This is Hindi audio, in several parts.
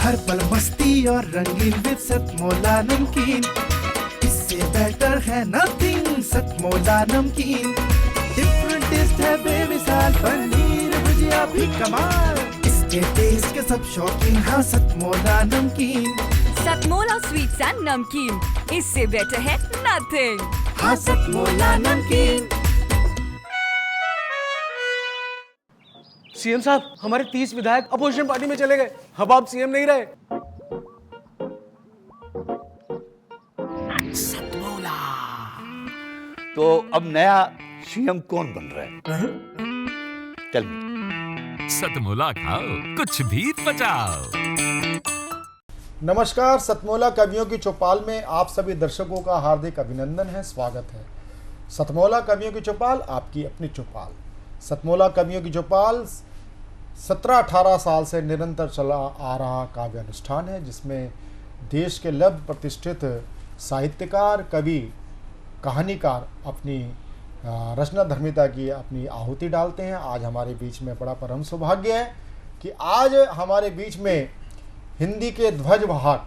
हर पल मस्ती और रंगीन विद सतमोला नमकीन, इससे बेटर है नथिंग सतमोला नमकीन। डिफरेंट टेस्ट है बेमिसाल, पनीर भुजिया भी कमाल, इसके टेस्ट के सब शौकीन, हाँ सतमोला नमकीन। सतमोला स्वीट्स एंड नमकीन, इससे बेटर है नथिंग, हाँ सतमोला नमकीन। सीएम साहब, हमारे 30 विधायक अपोजिशन पार्टी में चले गए। अब आप सीएम नहीं रहे। सतमोला। तो अब नया सीएम कौन बन रहा है? चल सतमोला खाओ, कुछ भी पचाओ। नमस्कार, सतमोला कवियों की चौपाल में आप सभी दर्शकों का हार्दिक अभिनंदन है, स्वागत है। सतमोला कवियों की चौपाल, आपकी अपनी चौपाल। सतमोला कवियों की चौपाल 17-18 साल से निरंतर चला आ रहा काव्य अनुष्ठान है, जिसमें देश के लब्ध प्रतिष्ठित साहित्यकार, कवि, कहानीकार अपनी रचना धर्मिता की अपनी आहुति डालते हैं। आज हमारे बीच में बड़ा परम सौभाग्य है कि आज हमारे बीच में हिंदी के ध्वजवाहक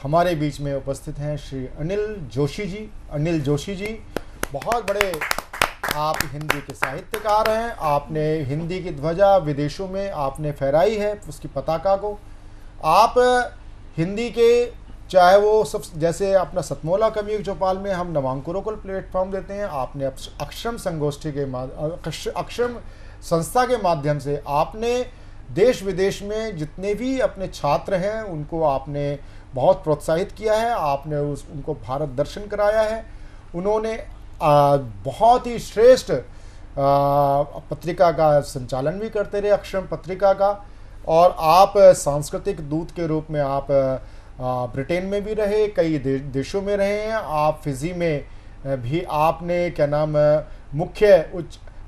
हमारे बीच में उपस्थित हैं श्री अनिल जोशी जी। अनिल जोशी जी बहुत बड़े आप हिंदी के साहित्यकार हैं। आपने हिंदी की ध्वजा विदेशों में आपने फहराई है, उसकी पताका को। आप हिंदी के चाहे वो सब जैसे अपना सतमोला कवियों की चौपाल में हम नवांकुरों को प्लेटफॉर्म देते हैं, आपने अक्षरम संगोष्ठी के अक्षरम संस्था के माध्यम से आपने देश विदेश में जितने भी अपने छात्र हैं उनको आपने बहुत प्रोत्साहित किया है। आपने उनको भारत दर्शन कराया है। उन्होंने बहुत ही श्रेष्ठ पत्रिका का संचालन भी करते रहे, अक्षरम पत्रिका का। और आप सांस्कृतिक दूत के रूप में आप ब्रिटेन में भी रहे, कई देशों में रहे हैं। आप फिजी में भी आपने क्या नाम मुख्य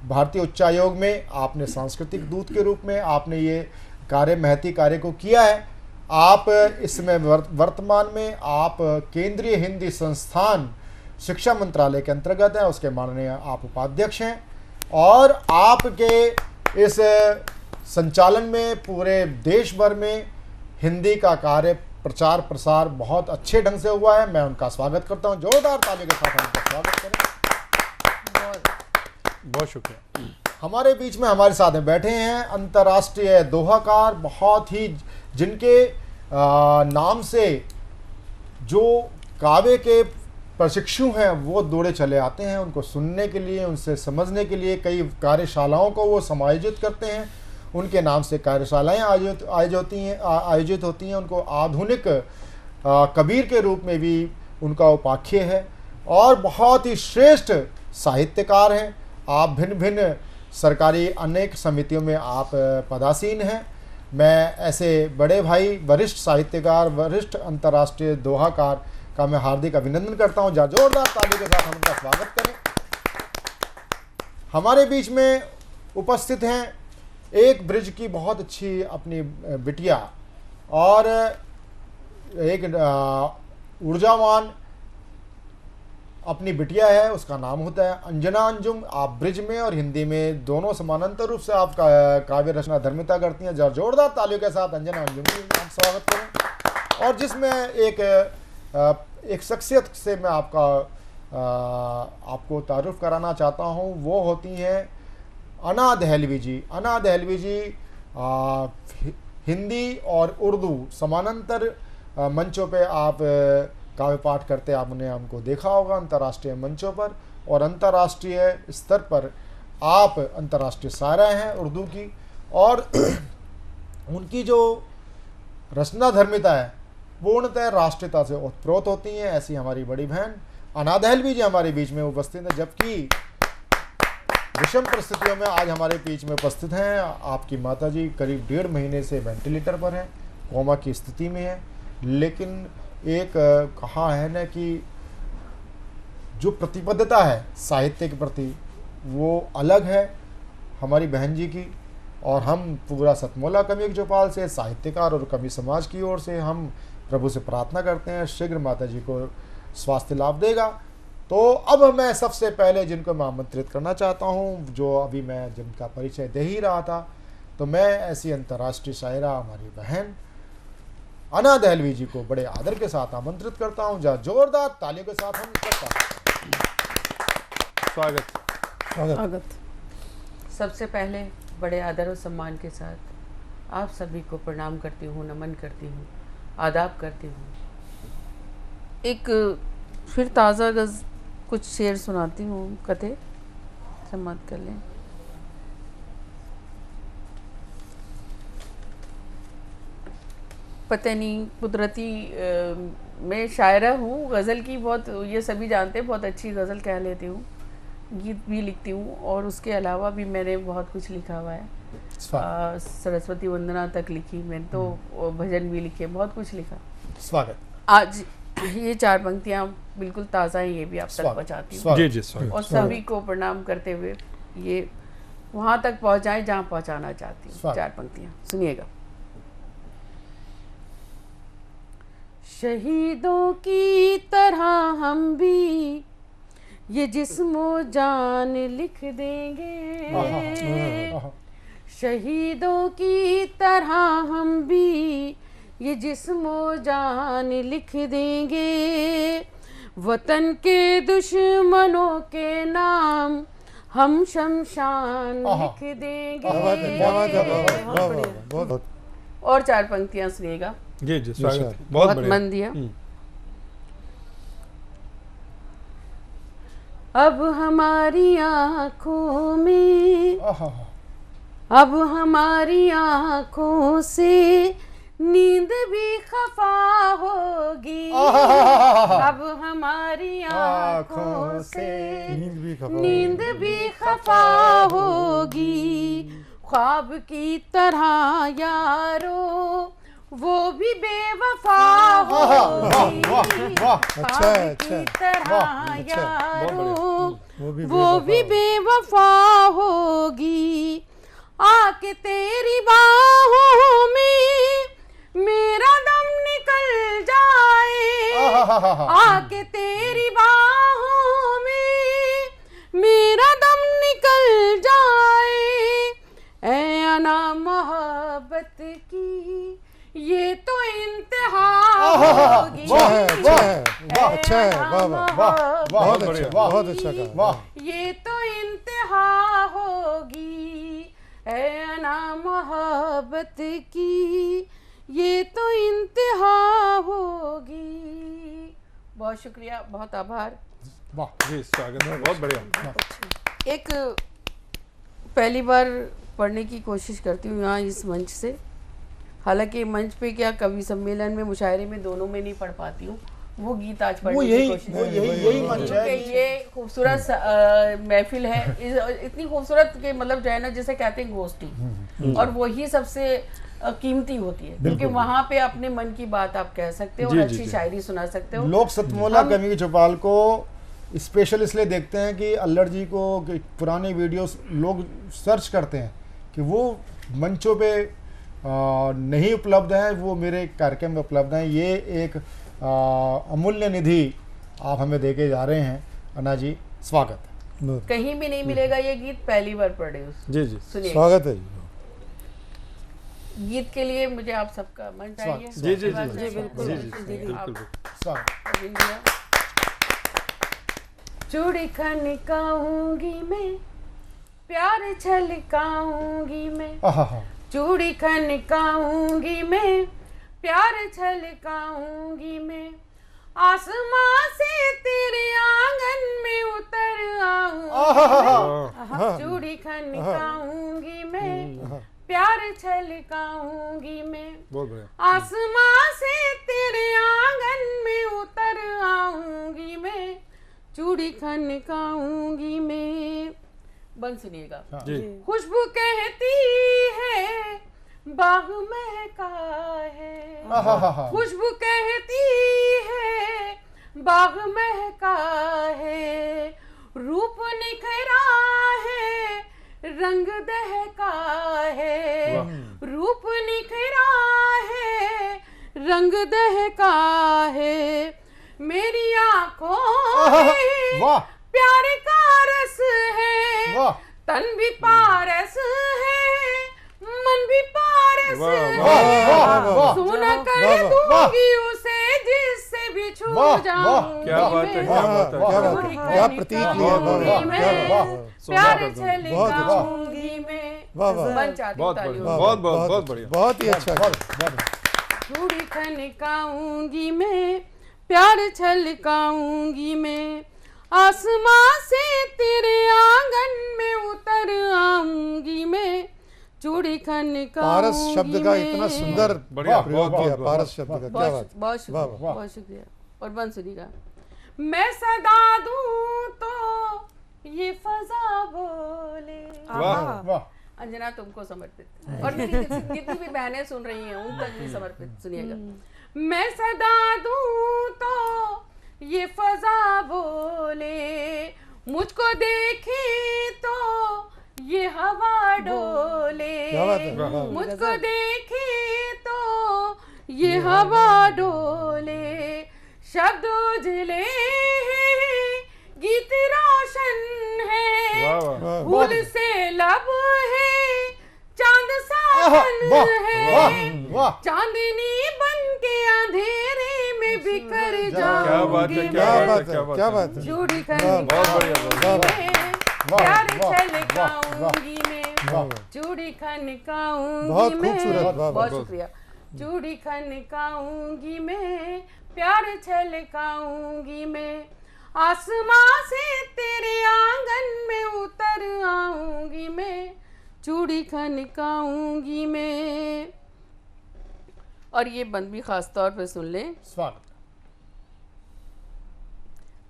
भारतीय उच्चायोग में आपने सांस्कृतिक दूत के रूप में आपने ये महती कार्य को किया है। आप इसमें वर्तमान में आप केंद्रीय हिंदी संस्थान शिक्षा मंत्रालय के अंतर्गत है, उसके माननीय आप उपाध्यक्ष हैं। और आपके इस संचालन में पूरे देश भर में हिंदी का कार्य प्रचार प्रसार बहुत अच्छे ढंग से हुआ है। मैं उनका स्वागत करता हूं, जोरदार ताली के साथ उनका स्वागत करें। बहुत शुक्रिया। हमारे बीच में हमारे साथ में बैठे हैं अंतर्राष्ट्रीय दोहाकार, बहुत ही जिनके नाम से जो काव्य के प्रशिक्षु हैं वो दौड़े चले आते हैं, उनको सुनने के लिए, उनसे समझने के लिए कई कार्यशालाओं को वो समायोजित करते हैं। उनके नाम से कार्यशालाएं आयोजित होती हैं। उनको आधुनिक कबीर के रूप में भी उनका उपाख्य है और बहुत ही श्रेष्ठ साहित्यकार हैं। आप भिन्न भिन्न सरकारी अनेक समितियों में आप पदासीन हैं। मैं ऐसे बड़े भाई, वरिष्ठ साहित्यकार, वरिष्ठ अंतर्राष्ट्रीय दोहाकार का मैं हार्दिक अभिनंदन करता हूं। जोरदार ताली के साथ हम उनका स्वागत करें। हमारे बीच में उपस्थित हैं एक ब्रिज की बहुत अच्छी अपनी बिटिया और एक ऊर्जावान अपनी बिटिया है, उसका नाम होता है अंजना अंजुम। आप ब्रिज में और हिंदी में दोनों समानांतर रूप से आप काव्य रचना धर्मिता करती हैं। जोरदार तालियों के साथ अंजना अंजुम जी आप स्वागत करें। और जिसमें एक शख्सियत से मैं आपको तारुफ कराना चाहता हूं, वो होती हैं अना दहलवी जी। अना दहलवी जी हिंदी और उर्दू समानांतर मंचों पे आप काव्य पाठ करते, आपने हमको देखा होगा अंतर्राष्ट्रीय मंचों पर, और अंतर्राष्ट्रीय स्तर पर आप अंतर्राष्ट्रीय शायरा हैं उर्दू की। और उनकी जो रचना धर्मिता है पूर्णतः राष्ट्रीयता से ओतप्रोत होती हैं। ऐसी हमारी बड़ी बहन अना दहलवी जी हमारे बीच में उपस्थित हैं, जबकि विषम परिस्थितियों में आज हमारे बीच में उपस्थित हैं। आपकी माताजी करीब 1.5 महीने से वेंटिलेटर पर हैं, कोमा की स्थिति में है। लेकिन एक कहा है ना कि जो प्रतिबद्धता है साहित्य के प्रति वो अलग है हमारी बहन जी की। और हम पूरा सतमोला कवियों की चौपाल से, साहित्यकार और कवि समाज की ओर से हम प्रभु से प्रार्थना करते हैं शीघ्र माता जी को स्वास्थ्य लाभ देगा। तो अब मैं सबसे पहले जिनको मैं आमंत्रित करना चाहता हूं, जो अभी मैं जिनका परिचय दे ही रहा था, तो मैं ऐसी अंतर्राष्ट्रीय शायरा हमारी बहन अना दहलवी जी को बड़े आदर के साथ आमंत्रित करता हूं, जहाँ जोरदार तालियों के साथ हम स्वागत। स्वागत। सबसे पहले बड़े आदर और सम्मान के साथ आप सभी को प्रणाम करती हूँ, नमन करती हूँ, आदाब करती हूँ। एक फिर ताज़ा गज़ कुछ शेर सुनाती हूँ, कथे समाप्त कर लें। पता नहीं कुदरती मैं शायरा हूँ, गज़ल की बहुत, ये सभी जानते हैं, बहुत अच्छी गज़ल कह लेती हूँ, गीत भी लिखती हूँ और उसके अलावा भी मैंने बहुत कुछ लिखा हुआ है। सरस्वती वंदना तक लिखी मैंने, तो भजन भी लिखे, बहुत कुछ लिखा। स्वागत। आज ये 4 पंक्तियाँ बिल्कुल ताज़ा हैं, ये भी आप तक पहुँचाती हूँ। जी जी स्वागत। और सभी को प्रणाम करते हुए ये वहाँ तक पहुँचाएं जहाँ पहुँचाना चाहती हूँ। 4 पंक्तियाँ सुनिएगा। शहीदों की तरह हम भी ये जिस्मो जान लिख देंगे, शहीदों की तरह हम भी ये जिस्मो जान लिख देंगे, वतन के दुश्मनों के नाम हम शमशान लिख देंगे। और 4 पंक्तियां सुनिएगा। जी जी स्वागत। बहुत मन दिया। अब हमारी आँखों में, अब हमारी आँखों से नींद भी खफा होगी, अब हमारी आँखों से नींद भी खफा होगी, ख्वाब की तरह यारो वो भी बेवफा होगी, ख्वाब की तरह यारो वो भी बेवफा होगी, आके तेरी बाहों में मेरा दम निकल जाए, आके तेरी बाहों में मेरा दम निकल जाए, ऐ अना मोहब्बत की ये तो इंतहा होगी, अच्छा है, वाह वाह वाह, बहुत अच्छा, बहुत अच्छा कहा, वाह। ये तो इंतहा होगी, ऐ अना मोहब्बत की ये तो इंतहा होगी। बहुत शुक्रिया, बहुत आभार। वाह जी स्वागत है, बहुत बढ़िया। एक पहली बार पढ़ने की कोशिश करती हूँ यहाँ इस मंच से, हालांकि मंच पे क्या कवि सम्मेलन में, मुशायरे में, दोनों में नहीं पढ़ पाती हूँ, वो गीत आज पढ़ने की कोशिश यही मंच है। क्योंकि ये खूबसूरत महफिल है, इतनी खूबसूरत के मतलब जो है ना, जिसे कहते हैं गोष्ठी, और वही सबसे कीमती होती है, क्योंकि वहाँ पे अपने मन की बात आप कह सकते हो और अच्छी शायरी सुना सकते हो। लोग सतमोला कवि की चौपाल को स्पेशल इसलिए देखते हैं कि अल्लड़ जी को पुराने वीडियोस लोग सर्च करते हैं कि वो मंचों पे नहीं उपलब्ध है, वो मेरे कार्यक्रम में उपलब्ध हैं। ये एक अमूल्य निधि आप हमें देके जा रहे हैं अन्ना जी, स्वागत है। कहीं भी नहीं मिलेगा ये गीत, पहली बार पढ़े उस। जी जी सुनिए, स्वागत है। गीत के लिए मुझे आप सबका मन चाहिए। जी जी जी बिल्कुल, चूड़ी खनकाऊंगी मैं, प्यार छलकाऊंगी मैं, चूड़ी खनकाऊंगी मैं, प्यार छलकाऊंगी मैं, आसमां से तेरे आंगन में उतर आऊंगी, चूड़ी खनकाऊंगी मैं, प्यार छलकाऊंगी मैं, आसमां से तेरे आंगन में उतर आऊंगी मैं, चूड़ी खनकाऊंगी मैं। बंद सुनिएगा। खुशबू कहती है बाग महका है, खुशबू कहती है बाग महका है, रूप निखरा है रंग दहका है, रूप निखरा है रंग दहका है, मेरी आंखों में प्यार का रस है, तन भी पारस है मन भी पारस है, सुना कर तू जाऊंगी उसे जिससे भी छू जाऊंगी क्या बात है, मैं। क्या बात है, क्या बात है। क्या प्रतीक लिया, वाह, मैं प्यार बहुत छलकाऊंगी मैं। वाह, वाह। बन चाहती बहुत तालियों बढ़िया, से। बहुत बढ़िया। बहुत ही अच्छा किया। चूड़ी खनकाऊंगी मैं, प्यार छलकाऊंगी मैं, आसमां से तेरे आंगन में उतर आऊंगी मैं। चूड़ी खनकाऊंगी पारस शब्द का मैं। इतना सुंदर बढ़िया, प्रयोग बहुत, किया, बहुत, पारस शब्द का, क्या बात। बहुत बहुत शुक्रिया, वाह, वाह। बहुत शुक्रिया। और बंसुरी का मैं सदा दूं तो ये फजा बोले। वाह वाह, अंजना तुमको समर्पित, और मेरी जितनी भी बहनें सुन रही हैं उन तक भी समर्पित सुनिएगा। मैं सदा दूं तो ये फजा बोले, मुझको देखे तो ये हवा डोले, क्या बात है, वाह। मुझको देखे तो ये हवा डोले, शब्द उजले हैं, गीत रोशन है, वाह वाह वाह, फूल से लब है, चांद सावन वाह, वाह, है, वाह। चांदनी बन के अंधेरे में बिखर क्या बात है, जाऊंगी क्या क्या मैं। बात है, क्या बात है। चूड़ी बहुत बढ़िया, बहुत खनकाऊंगी मैं, वाह, प्यार वाह, छलकाऊंगी मैं, वाह। चूड़ी खनकाऊंगी बहुत मैं। खूबसूरत, वाह, वाह। बहुत शुक्रिया। चूड़ी खनकाऊंगी मैं, प्यार छलकाऊंगी मैं, आसमां से तेरे आंगन में उतर आऊंगी मैं। चूड़ी खनकाऊंगी मैं। और ये बंद भी खास तौर पे सुन लें। स्वागत।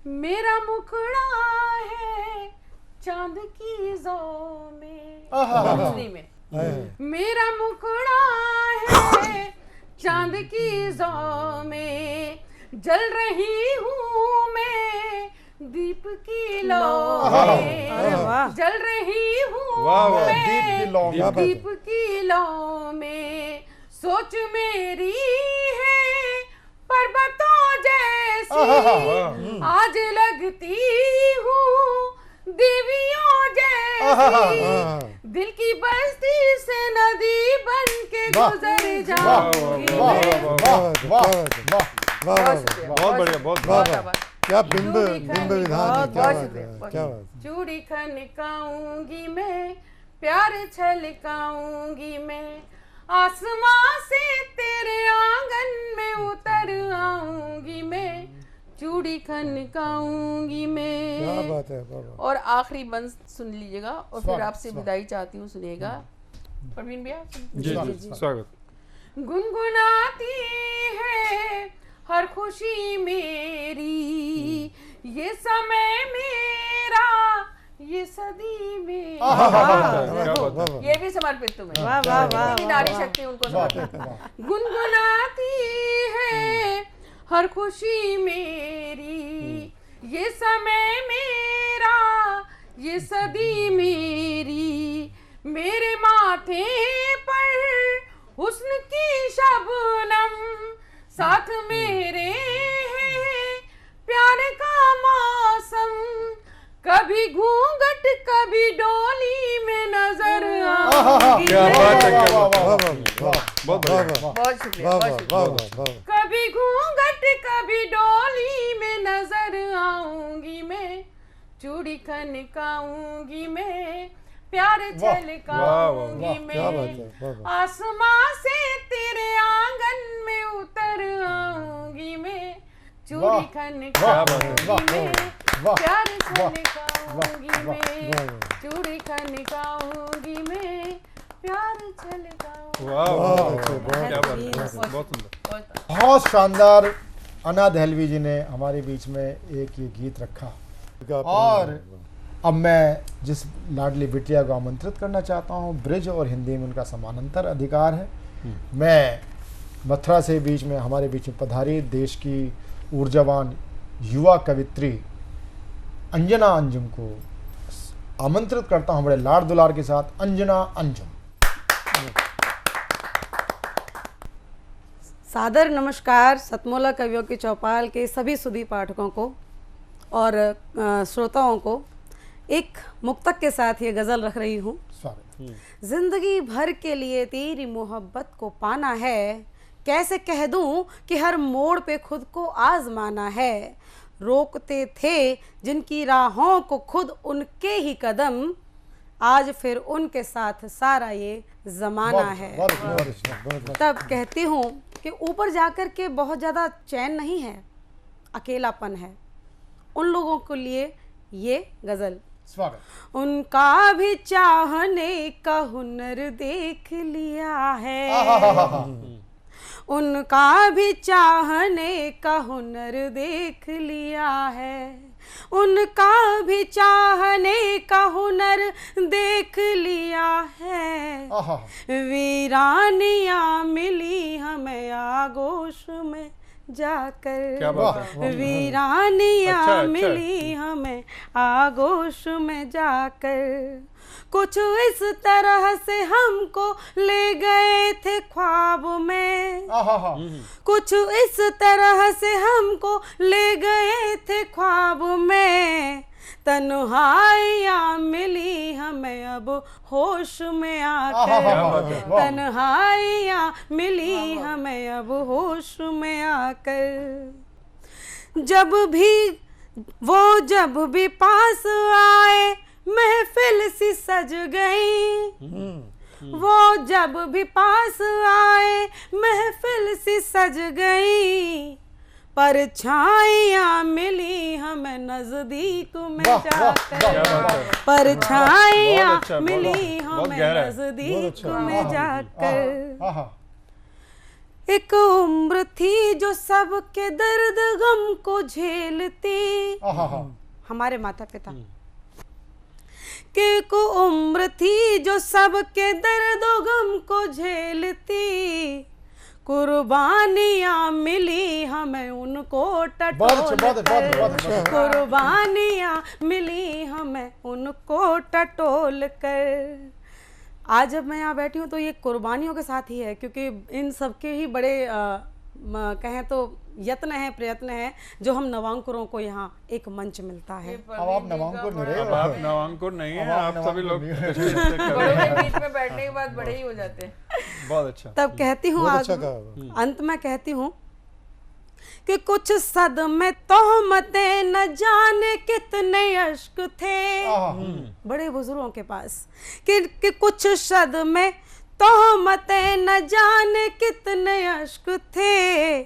मेरा मुखड़ा है चांद की जौ में, दूसरी में मेरा मुखड़ा है चांद की जौ में, जल रही हूँ मैं दीप की लौ में, जल रही हूँ वाह, वाह। दीप की लौ में। मैं दीप की लौ में, सोच मेरी है पर्वतों जैसी, आज लगती हूँ देवियों जैसी, दिल की बस्ती से नदी बन के गुजर जाऊंगी वाह, मैं। वाह, वाह, वाह, वाह, वाह, बहुत शुक्रिया, बहुत बढ़िया, बहुत वाह, बढ़िया। वाह। क्या बिंब चूड़ी बिंब विधान है, क्या बहुत बात शुक्रिया, है, बहुत क्या शुक्रिया। बात। चूड़ी खनकाऊंगी मैं, प्यार छलकाऊंगी मैं, आसमां से तेरे आंगन में उतर आऊंगी मैं। चूड़ी खनकाऊंगी क्या मैं। बात है, वाह, वाह। और आखिरी बंद सुन लीजिएगा और फिर स्वागत, आपसे स्वागत। विदाई चाहती हूँ, सुनिएगा। परवीन भैया जी जी स्वागत। गुनगुनाती है हर खुशी मेरी, ये समय मेरा, ये सदी मेरी। क्या बात है। ये भी समर्पित तुम्हें। वाह वाह वाह जितनी नारी शक्ति उनको समर्पित। गुनगुनाती है हर खुशी मेरी, ये समय मेरा, ये सदी मेरी, मेरे माथे पर हुस्न की शबनम, साथ मेरे है प्यार का मौसम, कभी घूंघट कभी डोली में नजर आऊंगी क्या बात है, मैं। क्या बात है। वाह, वाह, वाह, बहुत वाह, बढ़िया। वाह, बहुत शुक्रिया, वाह, बहुत वाह, शुक्रिया। वाह, वाह। कभी घूंघट कभी डोली में नजर आऊंगी मैं, चूड़ी खनकाऊंगी मैं, प्यार वाह, छलकाऊंगी वाह, क्या बात है, मैं, वाह, वाह। आसमां से तेरे आंगन में उतर आऊंगी मैं। चूड़ी वाह, खनकाऊंगी वाह, मैं, वाह, प्यार वाह, छलकाऊंगी वाह, मैं, वाह। चूड़ी खनकाऊंगी मैं, प्यार छलकाऊंगी। वाह वाह, बहुत अच्छे, क्या बहुत बात अच्छे, है, बहुत सुंदर। बहुत बहुत शानदार। अना दहलवी जी ने हमारे बीच में एक ये गीत रखा, और अब मैं जिस लाडली बिटिया को आमंत्रित करना चाहता हूँ, ब्रिज और हिंदी में उनका समानांतर अधिकार है। मैं मथुरा से बीच में हमारे बीच में पधारी देश की ऊर्जावान युवा कवित्री अंजना अंजुम को आमंत्रित करता हूँ बड़े लाड दुलार के साथ। अंजना अंजुम। सादर नमस्कार सतमोला कवियों की चौपाल के सभी सुधी पाठकों को और श्रोताओं को। एक मुक्तक के साथ ये गज़ल रख रही हूँ। स्वागत। जिंदगी भर के लिए तेरी मोहब्बत को पाना है, कैसे कह दूं कि हर मोड़ पे खुद को आजमाना है। रोकते थे जिनकी राहों को खुद उनके ही कदम, आज फिर उनके साथ सारा ये जमाना है। तब कहती हूँ कि ऊपर जाकर के बहुत ज़्यादा चैन नहीं है, अकेलापन है। उन लोगों के लिए ये गज़ल। स्वागत। उनका भी चाहने का हुनर देख लिया है, उनका भी चाहने का हुनर देख लिया है, उनका भी चाहने का हुनर देख लिया है। वीरानियाँ मिली हमें आगोश में जाकर, क्या बात है। वीरानियाँ मिली हमें आगोश में जाकर। कुछ इस तरह से हमको ले गए थे ख्वाब में, कुछ इस तरह से हमको ले गए थे ख्वाब में। तन्हाइयाँ मिली हमें अब होश में आकर, तन्हाइयाँ मिली हमें अब होश में आकर। जब भी पास आए महफिल सी सज गई, वो जब भी पास आए महफिल सी सज गई। परछाइयाँ मिली हमें नजदीक में जाकर, परछाइयाँ मिली हमें नजदीक में जाकर। एक उम्र थी जो सबके दर्द गम को झेलती, हमारे माता पिता कि एक उम्र थी जो सबके दर्द गम को झेलती। कुर्बानियाँ मिली हमें उनको टटोल कर, कुर्बानियाँ मिली हमें उनको टटोल कर। आज जब मैं यहाँ बैठी हूँ तो ये कुर्बानियों के साथ ही है, क्योंकि इन सबके ही बड़े कहें तो यत्न है, प्रयत्न है, जो हम नवांकुरों को यहाँ एक मंच मिलता है। अब आप नवांकुर नहीं रहे, अब आप नवांकुर नहीं है, आप सभी लोग बड़ों के बीच में बैठने के बाद बड़े ही हो जाते हैं। बहुत अच्छा। तब कहती हूँ, अंत में कहती हूँ कि कुछ सदमे तोहमतें न जाने कितने अश्क थे, बड़े बुजुर्गों के पास कि कुछ सदमे तोहमतें न जाने कितने अश्क थे।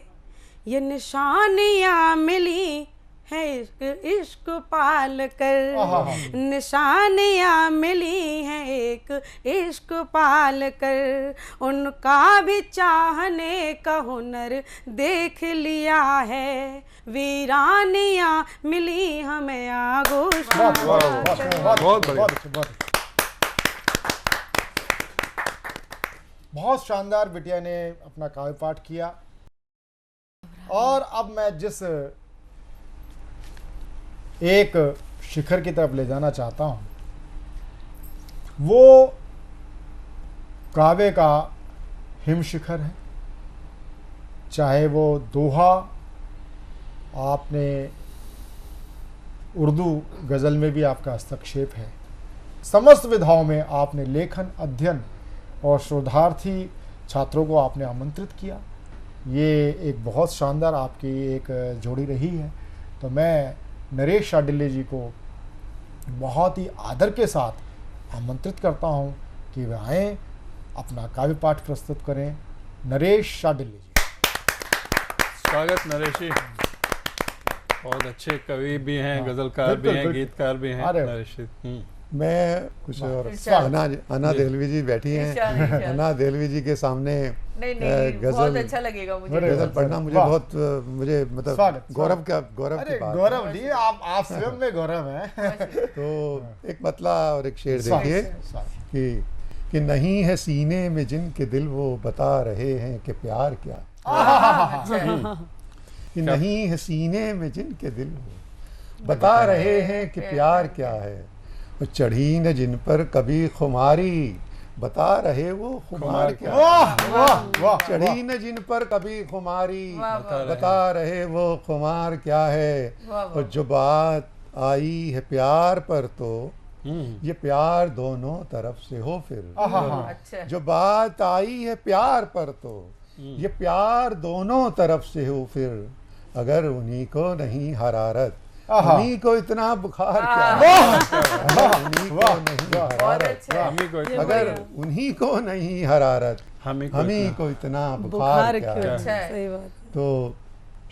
ये निशानियाँ मिली है इश्क पाल कर, निशानियाँ मिली हैं एक इश्क पाल कर। उनका भी चाहने का हुनर देख लिया है, वीरानियाँ मिली हमें आगोश में जाकर। बहुत बढ़िया। बहुत शानदार बिटिया ने अपना काव्य पाठ किया। और अब मैं जिस एक शिखर की तरफ ले जाना चाहता हूं, वो काव्य का हिम शिखर है। चाहे वो दोहा, आपने उर्दू गज़ल में भी आपका हस्तक्षेप है, समस्त विधाओं में आपने लेखन, अध्ययन और शोधार्थी छात्रों को आपने आमंत्रित किया। ये एक बहुत शानदार आपकी एक जोड़ी रही है। तो मैं नरेश शाडिल्य जी को बहुत ही आदर के साथ आमंत्रित करता हूं कि वे आएँ, अपना काव्य पाठ प्रस्तुत करें। नरेश शाडिल्य जी। स्वागत नरेश जी। बहुत अच्छे कवि भी हैं, गजलकार भी हैं, गीतकार भी हैं नरेश जी। मैं कुछ और अन्ना देहलवी जी बैठी हैं, अन्ना देहलवी जी के सामने बहुत अच्छा लगेगा मुझे गजल पढ़ना। मुझे मतलब गौरव की बात। गौरव जी, आप स्वयं में गौरव हैं। तो एक मतला और एक शेर देखिए कि नहीं है सीने में जिनके दिल वो बता रहे हैं कि प्यार क्या, कि नहीं है सीने में जिनके दिल वो बता रहे हैं कि प्यार क्या है। चढ़ी न जिन पर कभी खुमारी, बता रहे वो खुमार क्या है। चढ़ी न जिन पर कभी खुमारी, बता रहे वो खुमार क्या है। और जो बात आई है प्यार पर तो ये प्यार दोनों तरफ से हो। फिर जो बात आई है प्यार पर तो ये प्यार दोनों तरफ से हो फिर, अगर उन्हीं को नहीं हरारत, उन्हीं को इतना बुखार क्या, उन्हीं को नहीं हरारत, अगर उन्हीं को नहीं हरारत, हमी को इतना बुखार क्या। सही बात। तो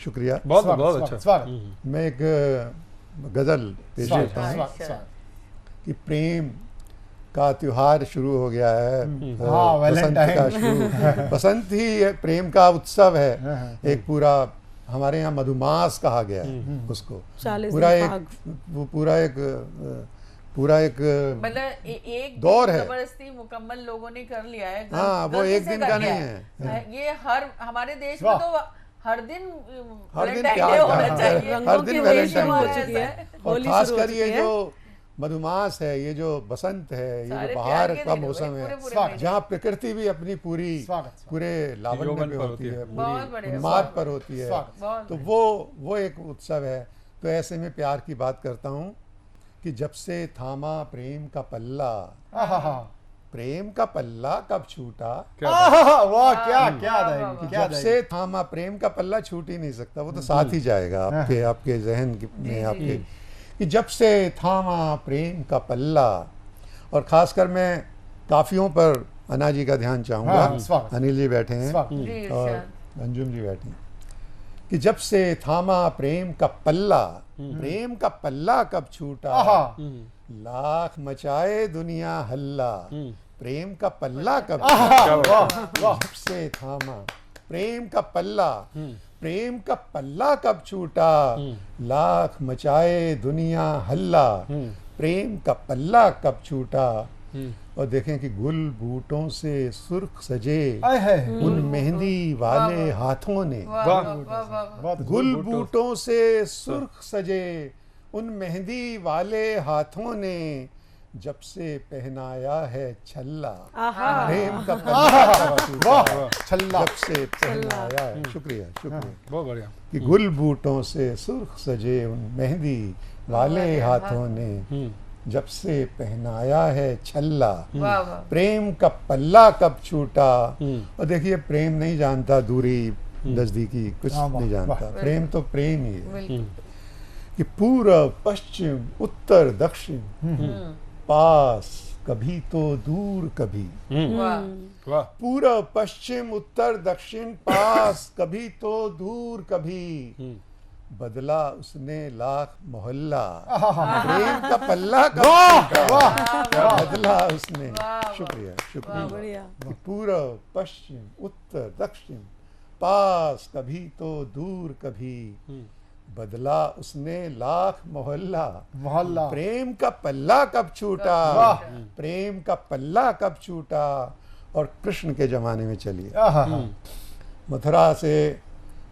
शुक्रिया, बहुत अच्छा। मैं एक गजल पेश करता हूँ कि प्रेम का त्योहार शुरू हो गया है, बसंत का शुरू, बसंत ही प्रेम का उत्सव है। एक पूरा हमारे यहाँ मधुमास कहा गया है उसको, पूरा एक मतलब एक दौर है, जबरदस्ती मुकम्मल लोगों ने कर लिया है। हाँ, वो एक दिन का नहीं है। ये हर हमारे देश में तो हर दिन प्यार होना चाहिए, हर दिन वैलेंटाइन हो चुकी है। और खास कर ये जो मधुमास है, ये जो बसंत है, ये जो बाहर का मौसम है, जहाँ प्रकृति भी अपनी पूरे लावण्य पे होती है, पूरी उन्माद पर होती है, तो वो एक उत्सव है। तो ऐसे में प्यार की बात करता हूँ कि जब से थामा प्रेम का पल्ला, प्रेम का पल्ला कब छूटा, वाह क्या जब से थामा प्रेम का पल्ला छूट ही नहीं सकता, वो तो साथ ही जाएगा आपके जहन में, आपके कि जब से थामा प्रेम का पल्ला। और खासकर मैं काफियों पर अन्ना जी का ध्यान चाहूंगा, अनिल जी बैठे हैं और अंजुम जी बैठे हैं, कि जब से थामा प्रेम का पल्ला, प्रेम का पल्ला कब छूटा, लाख मचाए दुनिया हल्ला, प्रेम का पल्ला कब छूटा, जब से थामा प्रेम का पल्ला, प्रेम का पल्ला कब छूटा, लाख मचाए दुनिया हल्ला, प्रेम का पल्ला कब छूटा। और देखें कि गुल बूटों से सुर्ख सजे उन मेहंदी वाले हाथों ने, गुल बूटों से सुर्ख सजे उन मेहंदी वाले हाथों ने, जब से पहनाया है छल्ला, प्रेम का छल्ला, जब से पहनाया है, शुक्रिया बहुत बढ़िया, कि गुल बूटों से सुर्ख सजे उन मेहंदी वाले हाथों ने, जब से पहनाया है छल्ला, प्रेम का पल्ला कब छूटा। और देखिए, प्रेम नहीं जानता दूरी नजदीकी, कुछ नहीं जानता, प्रेम तो प्रेम ही है। कि पूर्व पश्चिम उत्तर दक्षिण, पास कभी तो दूर कभी, पूर्व पश्चिम उत्तर दक्षिण, पास कभी तो दूर कभी, बदला उसने लाख मोहल्ला, प्रेम का पल्ला बदला उसने, शुक्रिया। कि पूर्व पश्चिम उत्तर दक्षिण, पास कभी तो दूर कभी, बदला उसने लाख मोहल्ला, प्रेम का पल्ला कब छूटा, प्रेम का पल्ला कब छूटा। और कृष्ण के जमाने में चलिए, मथुरा से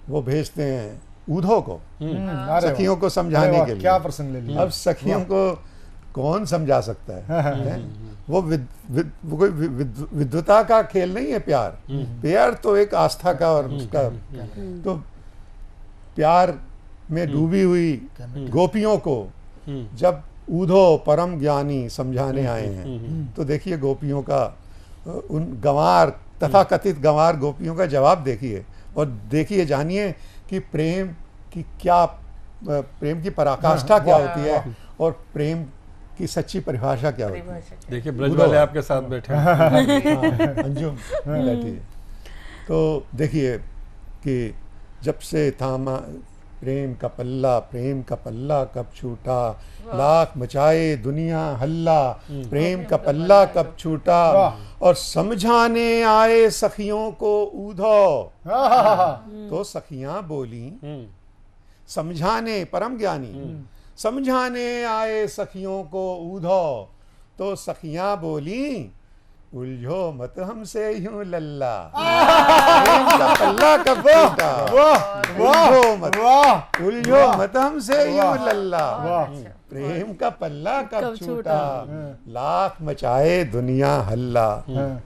वो भेजते हैं ऊधो को सखियों को समझाने के लिए। क्या प्रसंग ले लिया। अब सखियों को कौन समझा सकता है? वो कोई विद्वता का खेल नहीं है। प्यार तो एक आस्था का और उसका, तो प्यार में डूबी हुई गोपियों को जब ऊधो परम ज्ञानी समझाने आए हैं, तो देखिए गोपियों का, उन गंवार तथा कथित गंवार गोपियों का जवाब देखिए, और देखिए जानिए कि प्रेम की क्या, प्रेम की पराकाष्ठा क्या होती है और प्रेम की सच्ची परिभाषा क्या होती है। देखिए ब्रज वाले आपके साथ बैठे हैं, अंजुम बैठी है। तो देखिए कि जब से थामा प्रेम का पल्ला कब छूटा, लाख मचाए दुनिया हल्ला, प्रेम का पल्ला कब छूटा। और समझाने आए सखियों को ऊधो, तो सखियां बोली, समझाने परम ज्ञानी, समझाने आए सखियों को ऊधो, तो सखियां बोली, उलझो मत हमसे यूं लल्ला, प्रेम का पल्ला कब छूटा, उलझो मत हमसे यूं लल्ला, प्रेम का पल्ला कब छूटा, लाख मचाए दुनिया हल्ला,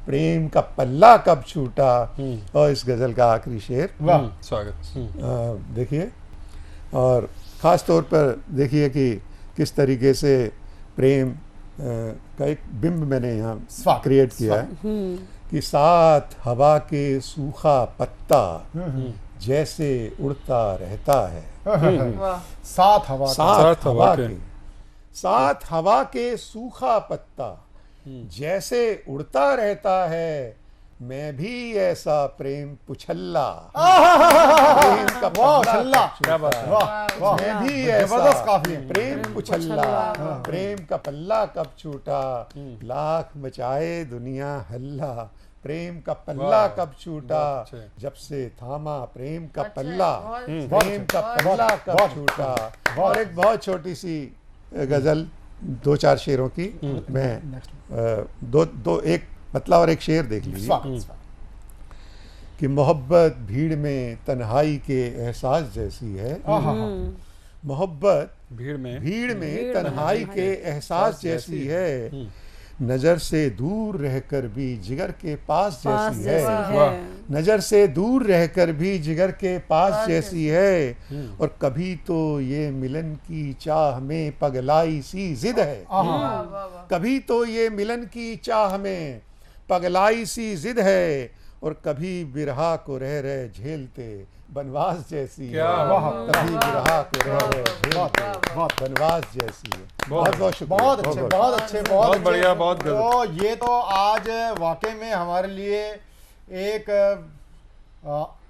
प्रेम का पल्ला कब छूटा। और इस गजल का आखिरी शेर, स्वागत देखिए, और ख़ास तौर पर देखिए कि किस तरीके से प्रेम का एक बिंब मैंने यहाँ क्रिएट किया है कि साथ हवा के सूखा पत्ता जैसे उड़ता रहता है। साथ हवा के सूखा पत्ता जैसे उड़ता रहता है, मैं भी ऐसा प्रेम पुछल्ला, प्रेम का पुछल्ला, मैं भी ऐसा प्रेम पुछल्ला, प्रेम का पल्ला कब छूटा, लाख मचाए दुनिया हल्ला, प्रेम का पल्ला कब छूटा, जब से थामा प्रेम का पल्ला, प्रेम का पल्ला कब छूटा। और एक बहुत छोटी सी गजल 2-4 शेरों की, मैं दो एक मतला और एक शेर देख लीजिए कि मोहब्बत भीड़ में तन्हाई के एहसास जैसी है, मोहब्बत भीड़ में तन्हाई के एहसास जैसी है, नजर से दूर रहकर भी जिगर के पास जैसी है, नजर से दूर रहकर भी जिगर के पास जैसी है, और कभी तो ये मिलन की चाह में पगलाई सी जिद है, कभी तो ये मिलन की चाह में पगलाई सी जिद है, और कभी बिरहा को रह रहे झेलते बनवास जैसी है, कभी बिरहा को रह रहे झेलते बनवास जैसी है। बहुत अच्छे बहुत बढ़िया, बहुत तो ये तो आज वाकई में हमारे लिए एक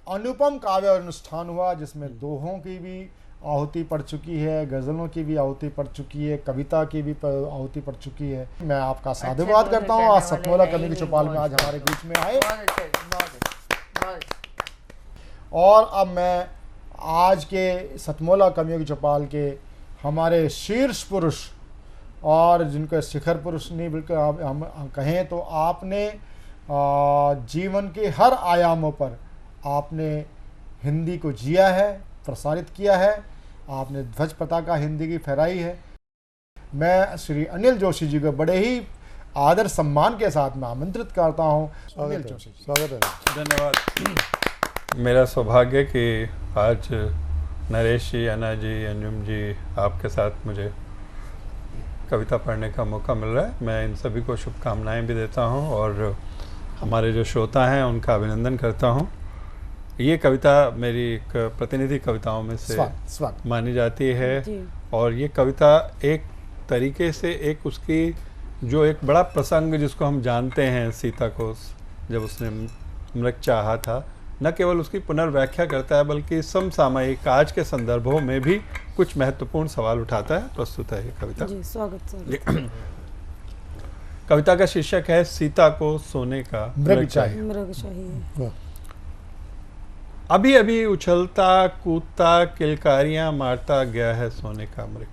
अनुपम काव्य अनुष्ठान हुआ, जिसमें दोहों की भी आहुति पड़ चुकी है, गजलों की भी आहुति पड़ चुकी है, कविता की भी आहुति पड़ चुकी है। मैं आपका साधुवाद करता हूँ, आज सतमोला कवि की चौपाल में आज हमारे बीच में आए। और अब मैं आज के सतमोला कवियों की चौपाल के हमारे शीर्ष पुरुष, और जिनको शिखर पुरुष नहीं बल्कि हम कहें तो आपने जीवन के हर आयामों पर आपने हिंदी को जिया है, प्रसारित किया है, आपने ध्वज पताका हिंदी की फहराई है। मैं श्री अनिल जोशी जी को बड़े ही आदर सम्मान के साथ में आमंत्रित करता हूँ। अनिल जोशी जी, स्वागत है। धन्यवाद। मेरा सौभाग्य कि आज नरेश जी, अन्ना जी, अंजुम जी, आपके साथ मुझे कविता पढ़ने का मौका मिल रहा है। मैं इन सभी को शुभकामनाएं भी देता हूं और हमारे जो श्रोता हैं उनका अभिनंदन करता हूं। ये कविता मेरी एक प्रतिनिधि कविताओं में से मानी जाती है, और ये कविता एक तरीके से एक उसकी जो एक बड़ा प्रसंग जिसको हम जानते हैं, सीता को जब उसने मृग चाहा था, न केवल उसकी पुनर्व्याख्या करता है बल्कि समसामयिक आज के संदर्भों में भी कुछ महत्वपूर्ण सवाल उठाता है। प्रस्तुत है ये कविता। जी, स्वागत। कविता का शीर्षक है सीता को सोने का मृग चाहिए। मृग चाहिए। अभी अभी उछलता कूदता किलकारियां मारता गया है सोने का मृग।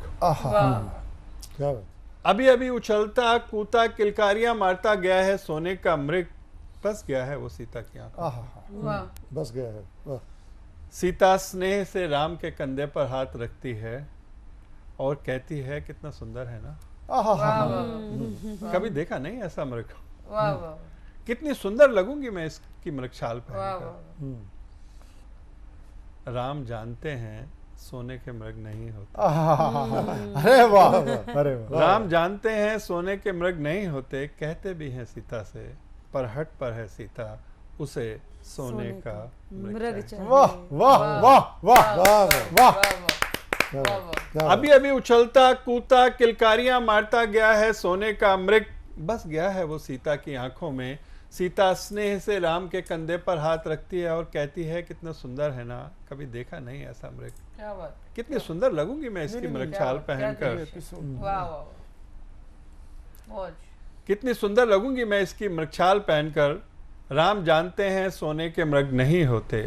अभी अभी उछलता कूदता किलकारियां मारता गया है सोने का मृग, बस गया है वो सीता की आंखों। बस गया है। सीता स्नेह से राम के कंधे पर हाथ रखती है और कहती है कितना सुंदर है ना। कभी देखा नहीं ऐसा मृग। कितनी सुंदर लगूंगी मैं इसकी मृगछाल पहनकर। राम जानते हैं सोने के मृग नहीं होते। अरे वाह, अरे वाह। राम जानते हैं सोने के मृग नहीं होते, कहते भी हैं सीता से, पर हट पर है सीता उसे सोने का मृग चाहिए। वाह वाह वाह वाह वाह। अभी अभी उछलता कूदता किलकारियां मारता गया है सोने का मृग, बस गया है वो सीता की आंखों में। सीता स्नेह से राम के कंधे पर हाथ रखती है और कहती है कितना सुंदर है ना, कभी देखा नहीं ऐसा मृग। क्या बात, कितनी सुंदर लगूंगी मैं इसकी मृगछाल पहनकर। कितनी सुंदर लगूंगी मैं इसकी मृगछाल पहनकर। राम जानते हैं सोने के मृग नहीं होते,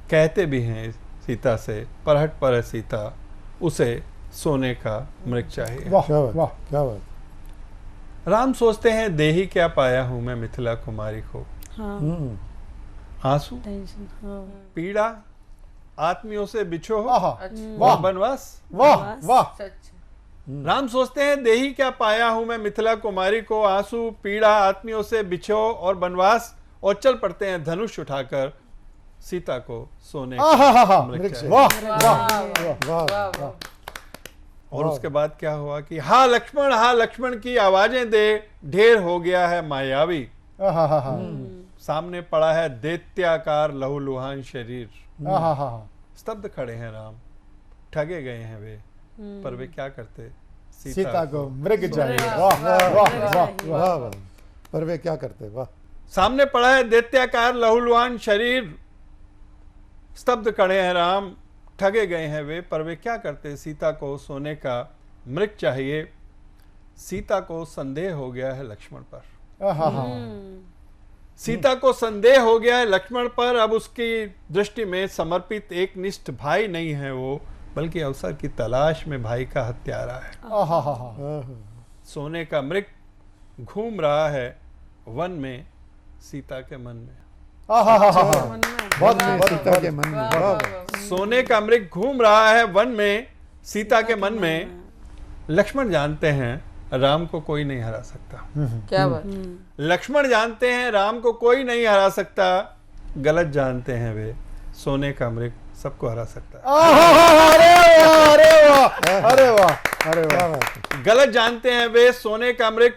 कहते भी हैं सीता से, पर हट पर है सीता उसे सोने का मृग चाहिए। वाह वाह, क्या बात। राम सोचते हैं देही क्या पाया हूं मैं मिथिला कुमारी को। आंसू पीड़ा आत्मियों से बिछो हो बनवास। वाह वाह। राम सोचते हैं देही क्या पाया हूं मैं मिथिला कुमारी को, आंसू पीड़ा आत्मियों से बिछो और बनवास, और चल पड़ते हैं धनुष उठाकर सीता को सोने का मृग चाहिए। और उसके बाद क्या हुआ कि हाँ लक्ष्मण की आवाजें दे, ढेर हो गया है मायावी। सामने पड़ा है दैत्याकार लहूलुहान शरीर। स्तब्ध खड़े हैं राम, ठगे गए हैं वे, पर वे क्या करते, सीता को मृग चाहिए। वाह, पर वे क्या करते, वाह। सामने पड़ा है दैत्याकार लहूलुहान शरीर, स्तब्ध खड़े हैं राम, ठगे गए हैं वे, पर वे क्या करते, सीता को सोने का मृग चाहिए। सीता को संदेह हो गया है लक्ष्मण पर। सीता को संदेह हो गया है लक्ष्मण पर। अब उसकी दृष्टि में समर्पित एक निष्ठ भाई नहीं है वो, बल्कि अवसर की तलाश में भाई का हत्यारा है। सोने का मृग घूम रहा है वन में सीता के मन में। सीता के मन में सोने का मृग घूम रहा है वन में सीता के मन में। लक्ष्मण जानते हैं राम को कोई नहीं हरा सकता। क्या बात। लक्ष्मण जानते हैं राम को कोई नहीं हरा सकता। गलत जानते हैं वे, सोने का मृग सबको हरा सकता है। अरे वाह। गलत जानते हैं वे, सोने का मृग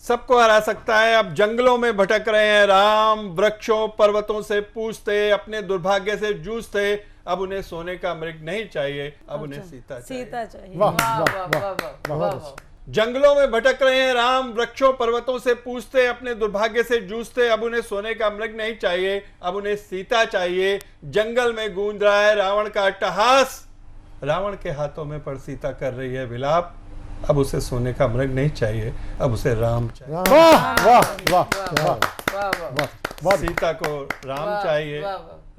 सबको हरा सकता है। अब जंगलों में भटक रहे हैं राम, वृक्षों पर्वतों से पूछते, अपने दुर्भाग्य से जूझते। अब उन्हें सोने का मृग नहीं चाहिए, अब उन्हें सीता चाहिए। जंगलों में भटक रहे हैं राम, वृक्षों पर्वतों से पूछते, अपने दुर्भाग्य से जूझते। अब उन्हें सोने का मृग नहीं चाहिए, अब उन्हें सीता चाहिए। जंगल में गूंज रहा है रावण का अट्टहास, रावण के हाथों में पर सीता कर रही है विलाप। अब उसे सोने का मृग नहीं चाहिए, अब उसे राम चाहिए। सीता को राम चाहिए,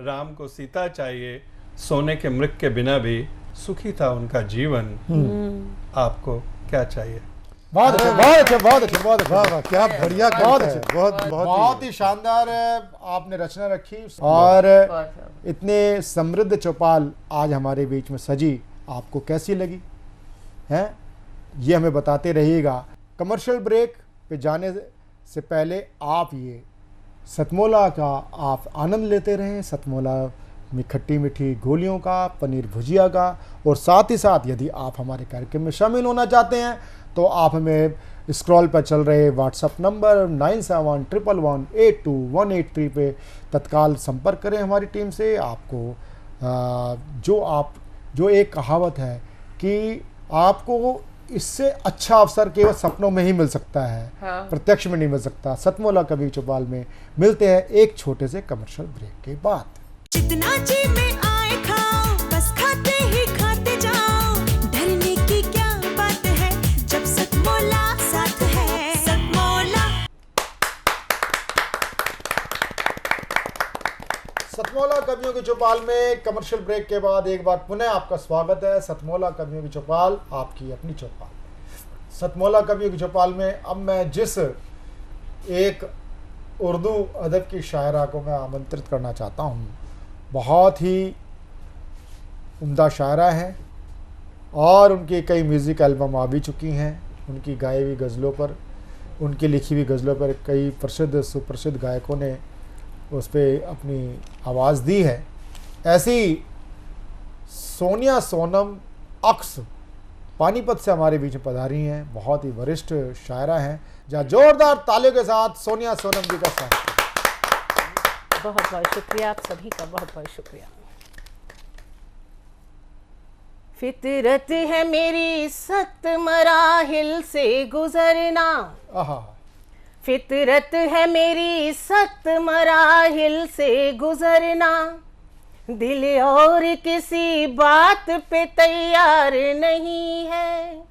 राम को सीता चाहिए। सोने के मृग के बिना भी सुखी था उनका जीवन। आपको क्या चाहिए? बहुत अच्छे। क्या बढ़िया, बहुत ही शानदार आपने रचना रखी। और इतने समृद्ध चौपाल आज हमारे बीच में सजी, आपको कैसी लगी है ये हमें बताते रहिएगा। कमर्शियल ब्रेक पे जाने से पहले आप ये सतमोला का आप आनंद लेते रहें। सतमोला में खट्टी मीठी गोलियों का, पनीर भुजिया का, और साथ ही साथ यदि आप हमारे कार्यक्रम में शामिल होना चाहते हैं तो आप हमें स्क्रॉल पर चल रहे व्हाट्सएप नंबर 9711182183 पे तत्काल संपर्क करें हमारी टीम से। आपको जो एक कहावत है कि आपको इससे अच्छा अवसर केवल सपनों में ही मिल सकता है, प्रत्यक्ष में नहीं मिल सकता। सतमोला कभी चौपाल में मिलते हैं एक छोटे से कमर्शियल ब्रेक के बाद। जितना जी में आए खाओ, बस खाते ही खाते जाओ, डरने की क्या बात है जब सतमोला साथ है। सतमोला। सतमोला कवियों की चौपाल में कमर्शियल ब्रेक के बाद एक बार पुनः आपका स्वागत है। सतमोला कवियों की चौपाल, आपकी अपनी चौपाल। सतमोला कवियों की चौपाल में अब मैं जिस एक उर्दू अदब की शायरा को मैं आमंत्रित करना चाहता हूँ, बहुत ही उम्दा शायरा हैं और उनकी कई म्यूज़िक एल्बम आ भी चुकी हैं। उनकी गाई हुई गज़लों पर, उनकी लिखी हुई गज़लों पर कई प्रसिद्ध सुप्रसिद्ध गायकों ने उस पर अपनी आवाज़ दी है। ऐसी सोनिया सोनम अक्स पानीपत से हमारे बीच में पधारी हैं, बहुत ही वरिष्ठ शायरा हैं। जहाँ जोरदार तालियों के साथ सोनिया सोनम जी का स्वागत। बहुत बहुत शुक्रिया आप सभी का, बहुत बहुत शुक्रिया। फितरत है मेरी 7 मराहिल से गुजरना, फितरत है मेरी 7 मराहिल से गुजरना, दिल और किसी बात पे तैयार नहीं है।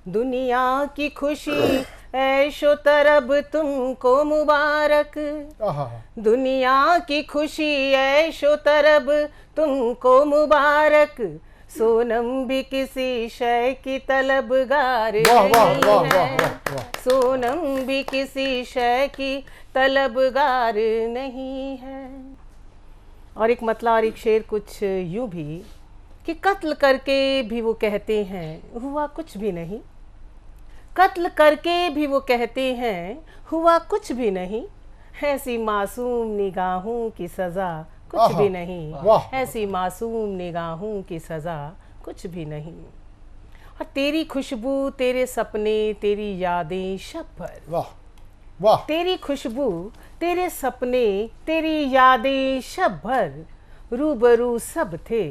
दुनिया की खुशी ऐशो तरब तुमको मुबारक, दुनिया की खुशी ऐशो तरब तुमको मुबारक, सोनम भी किसी शय की तलबगार नहीं है, सोनम भी किसी शय की तलबगार नहीं है। और एक मतला और एक शेर कुछ यूं भी कि कत्ल करके भी वो कहते हैं हुआ कुछ भी नहीं, कत्ल करके भी वो कहते हैं हुआ कुछ भी नहीं, ऐसी मासूम निगाहों की सज़ा कुछ भी नहीं, ऐसी मासूम निगाहों की सज़ा कुछ भी नहीं। तेरी खुशबू, तेरे सपने, तेरी यादें शब भर। वाह वाह। तेरी खुशबू, तेरे सपने, तेरी यादें शब भर, रूबरू सब थे,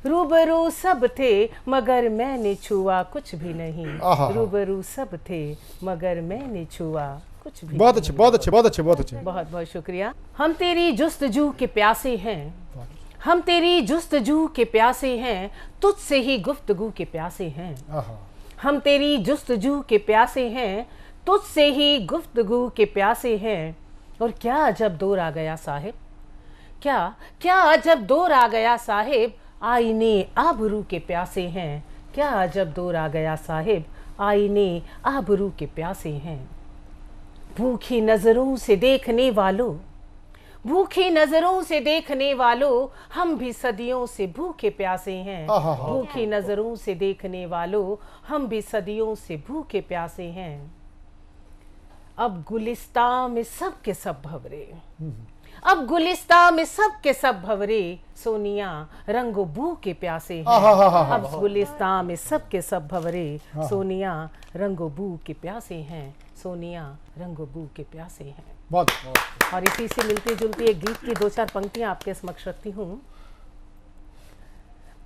रूबरू सब थे, मगर मैंने छुआ कुछ भी नहीं। रूबरू सब थे, मगर मैंने छुआ कुछ भी। बहुत अच्छे, बहुत अच्छे, बहुत अच्छे, बहुत अच्छे। बहुत बहुत शुक्रिया। हम तेरी जुस्तजू के प्यासे हैं, हम तेरी जुस्तजू के प्यासे हैं, तुझसे ही गुफ्तगू के प्यासे हैं। हम तेरी जुस्तजू के प्यासे हैं, तुझसे ही गुफ्तगू के प्यासे हैं। और क्या अजब दौर आ गया साहिब, क्या क्या अजब दौर आ गया साहिब, आईने आबरू के प्यासे हैं। क्या अजब दौर आ गया साहिब, आईने आबरू के प्यासे हैं। भूखी नजरों से देखने वालों, भूखी नजरों से देखने वालों, हम भी सदियों से भूखे प्यासे हैं। भूखी नजरों से देखने वालों, हम भी सदियों से भूखे प्यासे हैं। अब गुलिस्तां में सब के सब भंवरे, अब गुलिस्तां में सब के सब भंवरे, सोनिया रंगो बू के प्यासे हैं। अब गुलिस्तां में सब के सब भंवरे, सोनिया रंगो बू के प्यासे हैं। सोनिया रंगो बू के प्यासे हैं। बहुत। और इसी से मिलती जुलती एक गीत की 2-4 पंक्तियां आपके समक्ष रखती हूँ।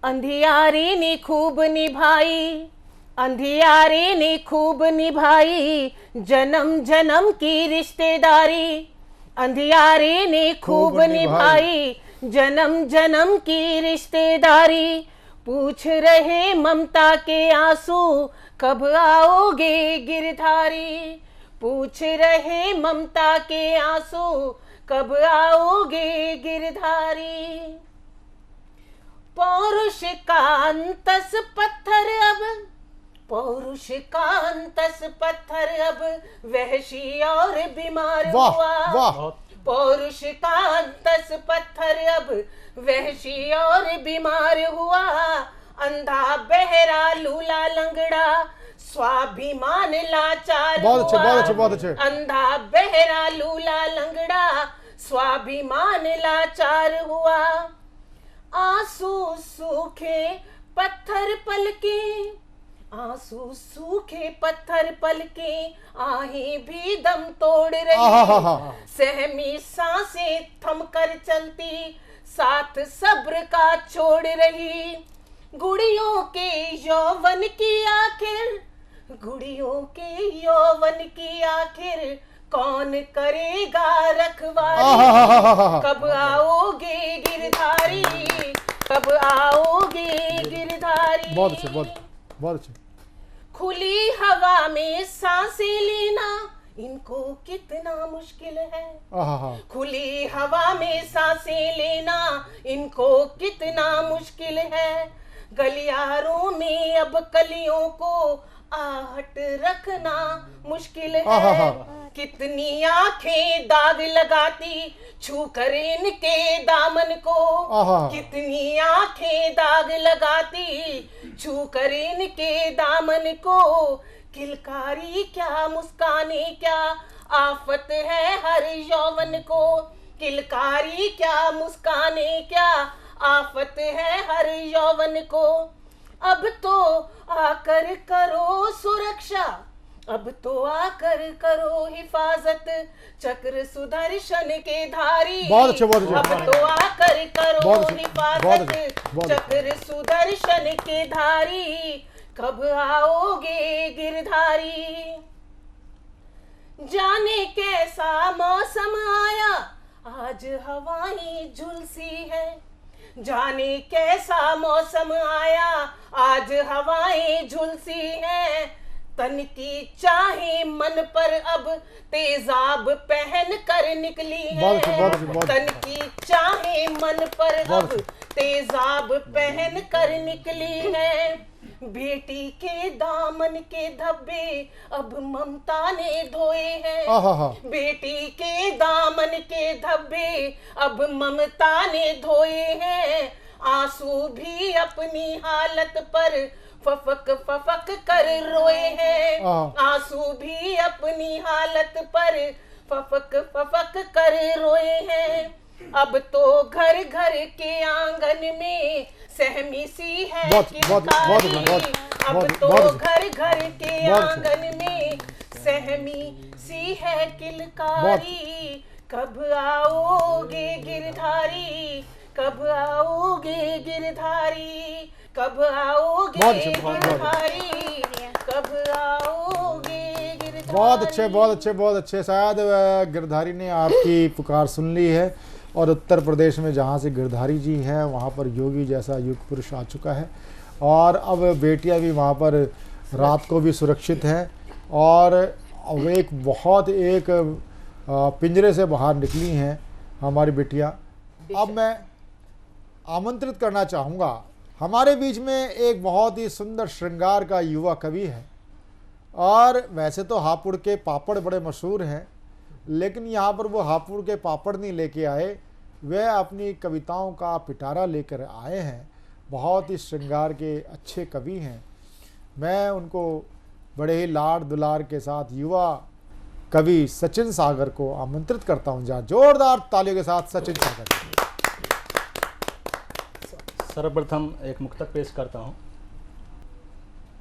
अंधियारे ने खूब निभाई, अंधियारे ने खूब निभाई, जन्म जन्म की रिश्तेदारी। अंधियारे ने खूब निभाई, जन्म जन्म की रिश्तेदारी। पूछ रहे ममता के आंसू, कब आओगे गिरधारी। पूछ रहे ममता के आंसू, कब आओगे गिरधारी। पौरुष का अंतस पत्थर अब, पौरुष का अंतस पत्थर अब, वहशी और बीमार हुआ। पौरुष का अंतस पत्थर अब, वहशी और बीमार हुआ। अंधा बहरा लूला लंगड़ा, स्वाभिमान लाचार हुआ। बहुत अच्छे, बहुत अच्छे। अंधा बहरा लूला लंगड़ा, स्वाभिमान लाचार हुआ। आंसू सूखे पत्थर पलके, आंसू सूखे पत्थर पलके, आहें भी दम तोड़ रही। सहमी सांसें थम कर चलती, साथ सब्र का छोड़ रही। गुड़ियों के यौवन की आखिर, गुड़ियों के यौवन की आखिर, कौन करेगा रखवाली। कब आओगे गिरधारी, कब आओगे गिरधारी। बहुत अच्छे, बहुत अच्छे। खुली हवा में सांसें लेना, इनको कितना मुश्किल है। खुली हवा में सांसें लेना, इनको कितना मुश्किल है। गलियारों में अब कलियों को आहट रखना मुश्किल है। कितनी आंखें दाग लगाती, छू कर इनके दामन को। कितनी आंखें दाग लगाती, छू कर इनके दामन को। किलकारी क्या मुस्काने क्या, आफत है हर यौवन को। किलकारी क्या मुस्काने क्या, आफत है हर यौवन को। अब तो आकर करो सुरक्षा, अब तो आकर करो हिफाजत, चक्र सुदर्शन के धारी। बहुत अच्छे, बहुत अच्छे। अब तो आकर करो हिफाजत, चक्र सुदर्शन के धारी। कब आओगे गिरधारी। जाने कैसा मौसम आया, आज हवाएं झुलसी है। जाने कैसा मौसम आया, आज हवाएं झुलसी हैं। तन की चाहे मन पर अब तेजाब पहन कर निकली है। तन की चाहे मन पर अब तेजाब पहन कर निकली है। बेटी के दामन के धब्बे अब ममता ने धोए हैं। बेटी के दामन के धब्बे अब ममता ने धोए हैं। आंसू भी अपनी हालत पर फफक फफक कर रोए हैं। आंसू भी अपनी हालत पर फफक फफक कर रोए हैं। अब तो घर घर के आंगन में सहमी सी है किलकारी। अब तो घर घर के आंगन में सहमी सी है किलकारी। कब आओगे गिरधारी, कब आओगे गिरधारी, कब आओगे गिरधारी, कब आओगे गिरधारी। बहुत अच्छे, बहुत अच्छे, बहुत अच्छे। शायद गिरधारी ने आपकी पुकार सुन ली है और उत्तर प्रदेश में जहाँ से गिरधारी जी हैं वहाँ पर योगी जैसा युग पुरुष आ चुका है और अब बेटियाँ भी वहाँ पर रात को भी सुरक्षित हैं और एक बहुत एक पिंजरे से बाहर निकली हैं हमारी बेटियाँ। अब मैं आमंत्रित करना चाहूँगा, हमारे बीच में एक बहुत ही सुंदर श्रृंगार का युवा कवि है और वैसे तो हापुड़ के पापड़ बड़े मशहूर हैं, लेकिन यहाँ पर वो हापुड़ के पापड़ नहीं लेके आए, वह अपनी कविताओं का पिटारा लेकर आए हैं। बहुत ही श्रृंगार के अच्छे कवि हैं। मैं उनको बड़े ही लाड़ दुलार के साथ युवा कवि सचिन सागर को आमंत्रित करता हूँ। जहाँ जोरदार तालियों के साथ सचिन सागर। सर्वप्रथम एक मुक्तक पेश करता हूँ।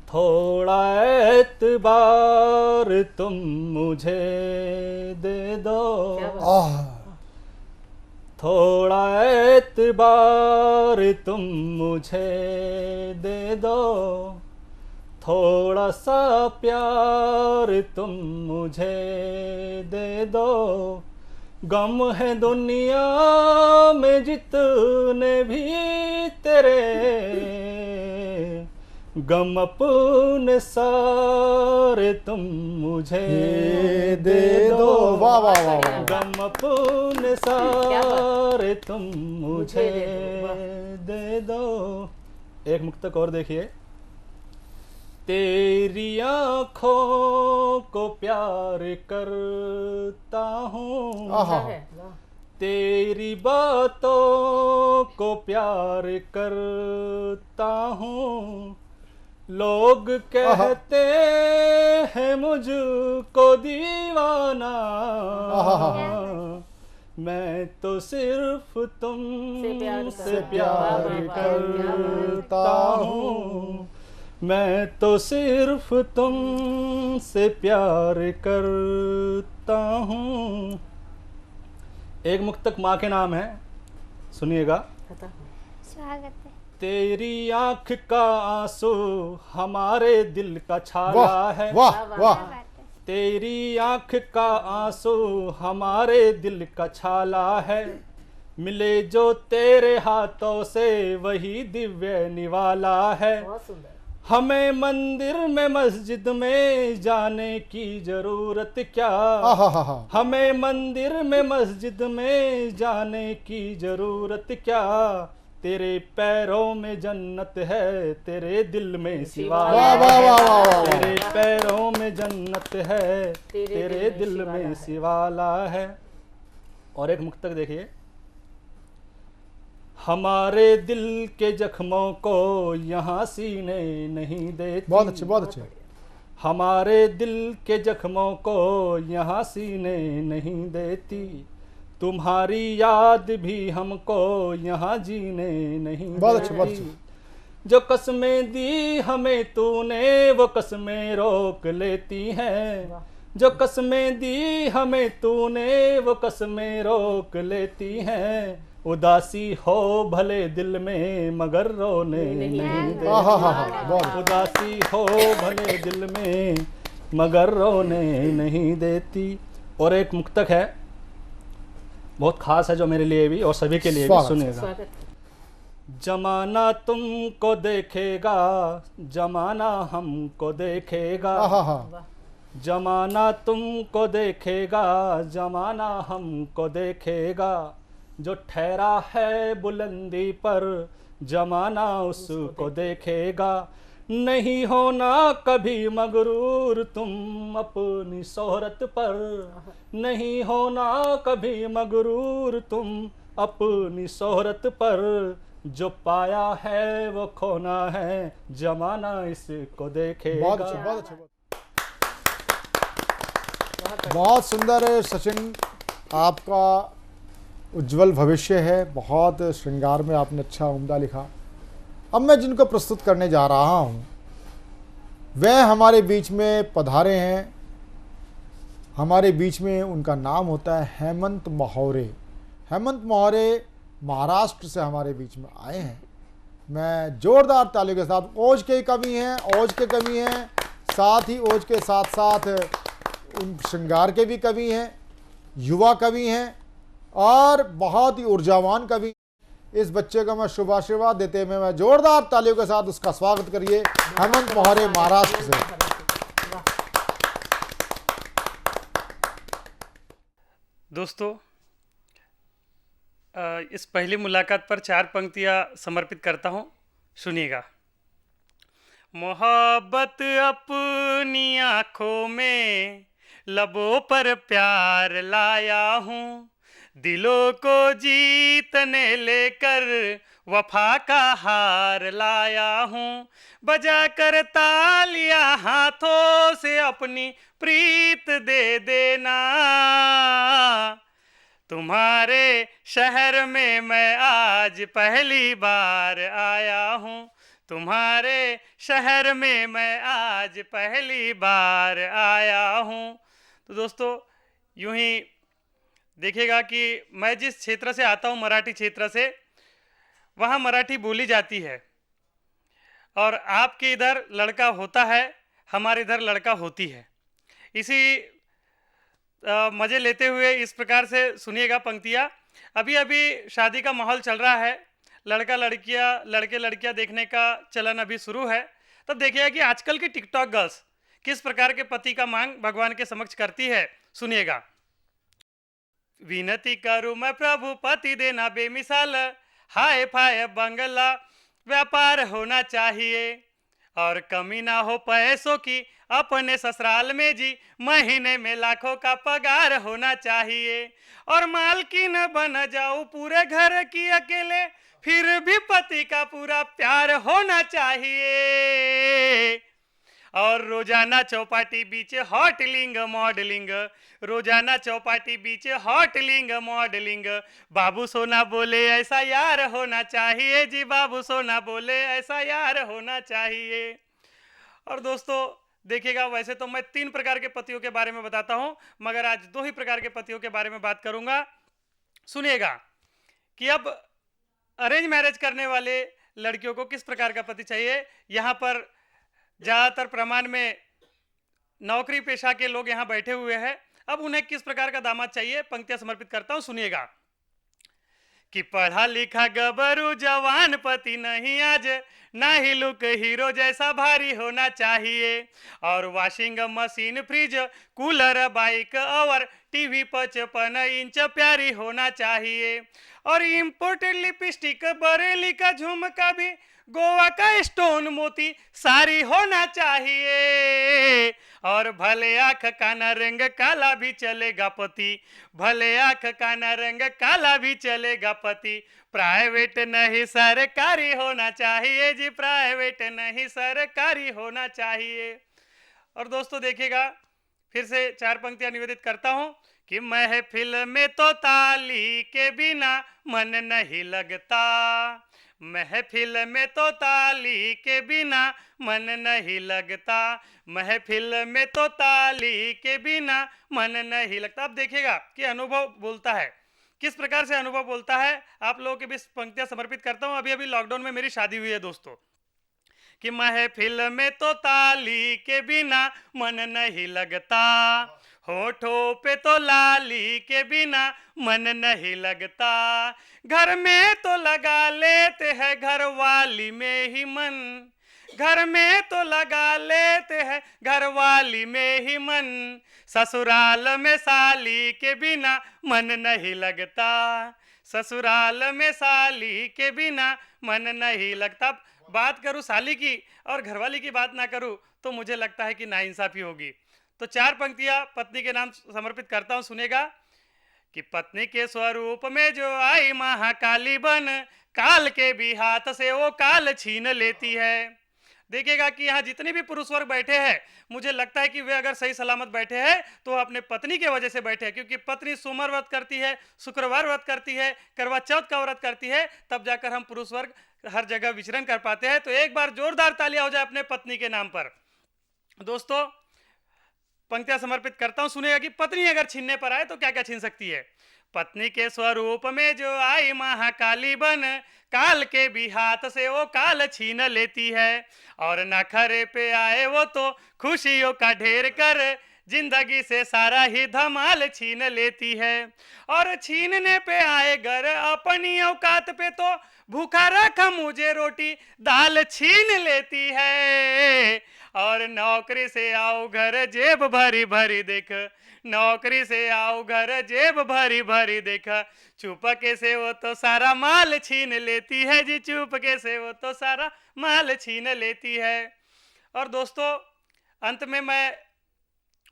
थोड़ा एतबार तुम मुझे दे दो, थोड़ा एतबार तुम मुझे दे दो, थोड़ा सा प्यार तुम मुझे दे दो। गम है दुनिया में जितने भी तेरे, गम अपने सारे तुम मुझे दे दो। वाह वाह वाह। गम अपने सारे तुम मुझे दे दो। एक मुक्तक और देखिए। तेरी आँखों को प्यार करता हूँ, तेरी बातों को प्यार करता हूँ। लोग कहते हैं मुझको दीवाना, मैं तो सिर्फ तुमसे प्यार करता हूँ, मैं तो सिर्फ तुमसे प्यार करता हूँ। एक मुक्तक माँ के नाम है, सुनिएगा। स्वागत है। तेरी आँख का आंसू हमारे दिल का छाला है। वाह वाह। तेरी आँख का आंसू हमारे दिल का छाला है। मिले जो तेरे हाथों से वही दिव्य निवाला है। हमें मंदिर में मस्जिद में जाने की जरूरत क्या, हमें मंदिर में मस्जिद में जाने की जरूरत क्या। तेरे पैरों में जन्नत है, तेरे दिल में सिवाला है। तेरे पैरों में जन्नत है, तेरे दिल में सिवाला है। और एक मुक्तक देखिए। हमारे दिल के जख्मों को यहाँ सीने नहीं देती। बहुत अच्छे, बहुत अच्छे। हमारे दिल के जख्मों को यहाँ सीने नहीं देती। तुम्हारी याद भी हमको यहाँ जीने नहीं बहुत अच्छे, बहुत देती। अच्छे। जो कसमें दी हमें तूने वो कसमें रोक लेती हैं। जो कसमें दी हमें तूने वो कसमें रोक लेती हैं। उदासी हो भले दिल में मगर रोने नहीं देती। उदासी हो भले दिल में मगर रोने नहीं देती। और एक मुक्तक है, बहुत खास है, जो मेरे लिए भी और सभी के लिए भी, सुनिएगा। जमाना तुमको देखेगा, जमाना हमको देखेगा। जमाना तुमको देखेगा, जमाना हमको देखेगा। जो ठहरा है बुलंदी पर जमाना उसको देखेगा। नहीं होना कभी मगरूर तुम अपनी शोहरत पर, नहीं होना कभी मगरूर तुम अपनी शोहरत पर। जो पाया है वो खोना है, जमाना इसको देखेगा। बहुत अच्छा, बहुत अच्छा। बहुत सुंदर है सचिन, आपका उज्जवल भविष्य है। बहुत श्रृंगार में आपने अच्छा उम्दा लिखा। अब मैं जिनको प्रस्तुत करने जा रहा हूँ वह हमारे बीच में पधारे हैं। हमारे बीच में उनका नाम होता है हेमंत मोहरे। हेमंत मोहरे महाराष्ट्र से हमारे बीच में आए हैं। मैं जोरदार तालियों के साथ, ओज के कवि हैं, ओज के कवि हैं, साथ ही ओज के साथ साथ उन श्रृंगार के भी कवि हैं, युवा कवि हैं और बहुत ही ऊर्जावान कवि। इस बच्चे को मैं शुभ आशीर्वाद देते हुए मैं जोरदार तालियों के साथ उसका स्वागत करिए हेमंत मोहरे महाराष्ट्र से। दोस्तों, इस पहली मुलाकात पर 4 पंक्तियाँ समर्पित करता हूँ, सुनिएगा। मोहब्बत अपनी आँखों में, लबों पर प्यार लाया हूँ, दिलों को जीतने लेकर वफा का हार लाया हूँ, बजा कर तालियां हाथों से अपनी प्रीत दे देना। तुम्हारे शहर में मैं आज पहली बार आया हूँ, तुम्हारे शहर में मैं आज पहली बार आया हूँ। तो दोस्तों, यूं ही देखिएगा कि मैं जिस क्षेत्र से आता हूँ, मराठी क्षेत्र से, वहाँ मराठी बोली जाती है और आपके इधर लड़का होता है, हमारे इधर लड़का होती है। इसी मज़े लेते हुए इस प्रकार से सुनिएगा पंक्तियाँ। अभी अभी शादी का माहौल चल रहा है, लड़का लड़कियाँ, लड़के लड़कियाँ देखने का चलन अभी शुरू है। तब देखिएगा कि आजकल की टिकटॉक गर्ल्स किस प्रकार के पति का मांग भगवान के समक्ष करती है, सुनिएगा। विनती करूँ मैं प्रभु पति देना बेमिसाल, हाय फाय बंगला व्यापार होना चाहिए और कमी ना हो पैसों की अपने ससुराल में जी, महीने में लाखों का पगार होना चाहिए और मालकिन बन जाऊं पूरे घर की अकेले, फिर भी पति का पूरा प्यार होना चाहिए और रोजाना चौपाटी बीच हॉटलिंग मॉडलिंग, रोजाना चौपाटी बीच हॉटलिंग मॉडलिंग, बाबू सोना बोले ऐसा यार होना चाहिए जी, बाबू सोना बोले ऐसा यार होना चाहिए। और दोस्तों देखिएगा, वैसे तो मैं 3 प्रकार के पतियों के बारे में बताता हूं, मगर आज 2 ही प्रकार के पतियों के बारे में बात करूंगा। सुनिएगा कि अब अरेंज मैरिज करने वाले लड़कियों को किस प्रकार का पति चाहिए। यहाँ पर ज़्यादातर प्रमाण में नौकरी पेशा के लोग यहाँ बैठे हुए हैं। अब उन्हें किस प्रकार का दामाद चाहिए, पंक्तियाँ समर्पित करता हूँ, सुनिएगा। कि पढ़ा लिखा गबरू जवान पति नहीं आज, ना ही लुक हीरो जैसा भारी होना चाहिए और washing machine, fridge, cooler, bike और टीवी 55 इंच प्यारी होना चाहिए और इम्पोर्टेड लिपस्टिक, बरेली का झुमका भी, गोवा का स्टोन मोती सारी होना चाहिए और भले आँख का न रंग काला भी चलेगा पति, भले आँख का न रंग काला भी चलेगा पति, प्राइवेट नहीं सरकारी होना चाहिए जी, प्राइवेट नहीं सरकारी होना चाहिए। और दोस्तों देखिएगा, फिर से 4 पंक्तियां निवेदित करता हूं कि महफिल में तो ताली के बिना मन नहीं लगता, महफिल में तो ताली के बिना मन नहीं लगता, महफिल में तो ताली के बिना मन नहीं लगता। अब देखिएगा कि अनुभव बोलता है, किस प्रकार से अनुभव बोलता है, आप लोगों के बीच पंक्तियां समर्पित करता हूं। अभी अभी लॉकडाउन में मेरी शादी हुई है दोस्तों। कि महफिल में तो ताली के बिना मन नहीं लगता, होठों पे तो लाली के बिना मन नहीं लगता, घर में तो लगा लेते हैं घर वाली में ही मन, घर में तो लगा लेते हैं घर वाली में ही मन, ससुराल में साली के बिना मन नहीं लगता, ससुराल में साली के बिना मन नहीं लगता। बात करूं साली की और घरवाली की बात ना करूं तो मुझे लगता है कि नाइंसाफी होगी। तो 4 पंक्तियां पत्नी के नाम समर्पित करता हूं, सुनेगा। कि पत्नी के स्वरूप में जो आई महाकाली बन, काल के भी हाथ से वो काल छीन लेती है, देखिएगा कि यहाँ जितने भी पुरुष वर्ग बैठे हैं, मुझे लगता है कि वे अगर सही सलामत बैठे हैं तो अपने पत्नी के वजह से बैठे हैं, क्योंकि पत्नी सोमवार व्रत करती है, शुक्रवार व्रत करती है, करवा चौथ का व्रत करती है, तब जाकर हम पुरुष वर्ग हर जगह विचरण कर पाते हैं। तो एक बार जोरदार तालियां हो जाए अपने पत्नी के नाम पर। दोस्तों, पंक्तियां समर्पित करता हूं, सुनिएगा कि पत्नी अगर छीनने पर आए तो क्या क्या छीन सकती है। पत्नी के स्वरूप में जो आई महाकाली बन, काल के भी हाथ से वो काल छीन लेती है, और नखरे पे आए वो तो खुशियों का ढेर कर जिंदगी से सारा ही धमाल छीन लेती है। और छीनने पे आए घर अपनी औकात पे तो भूखा रखा मुझे रोटी दाल छीन लेती है। और नौकरी से आओ घर जेब भरी भरी देख, नौकरी से आओ घर जेब भरी भरी देख, चुपके से वो तो सारा माल छीन लेती है जी, चुपके से वो तो सारा माल छीन लेती है। और दोस्तों, अंत में मैं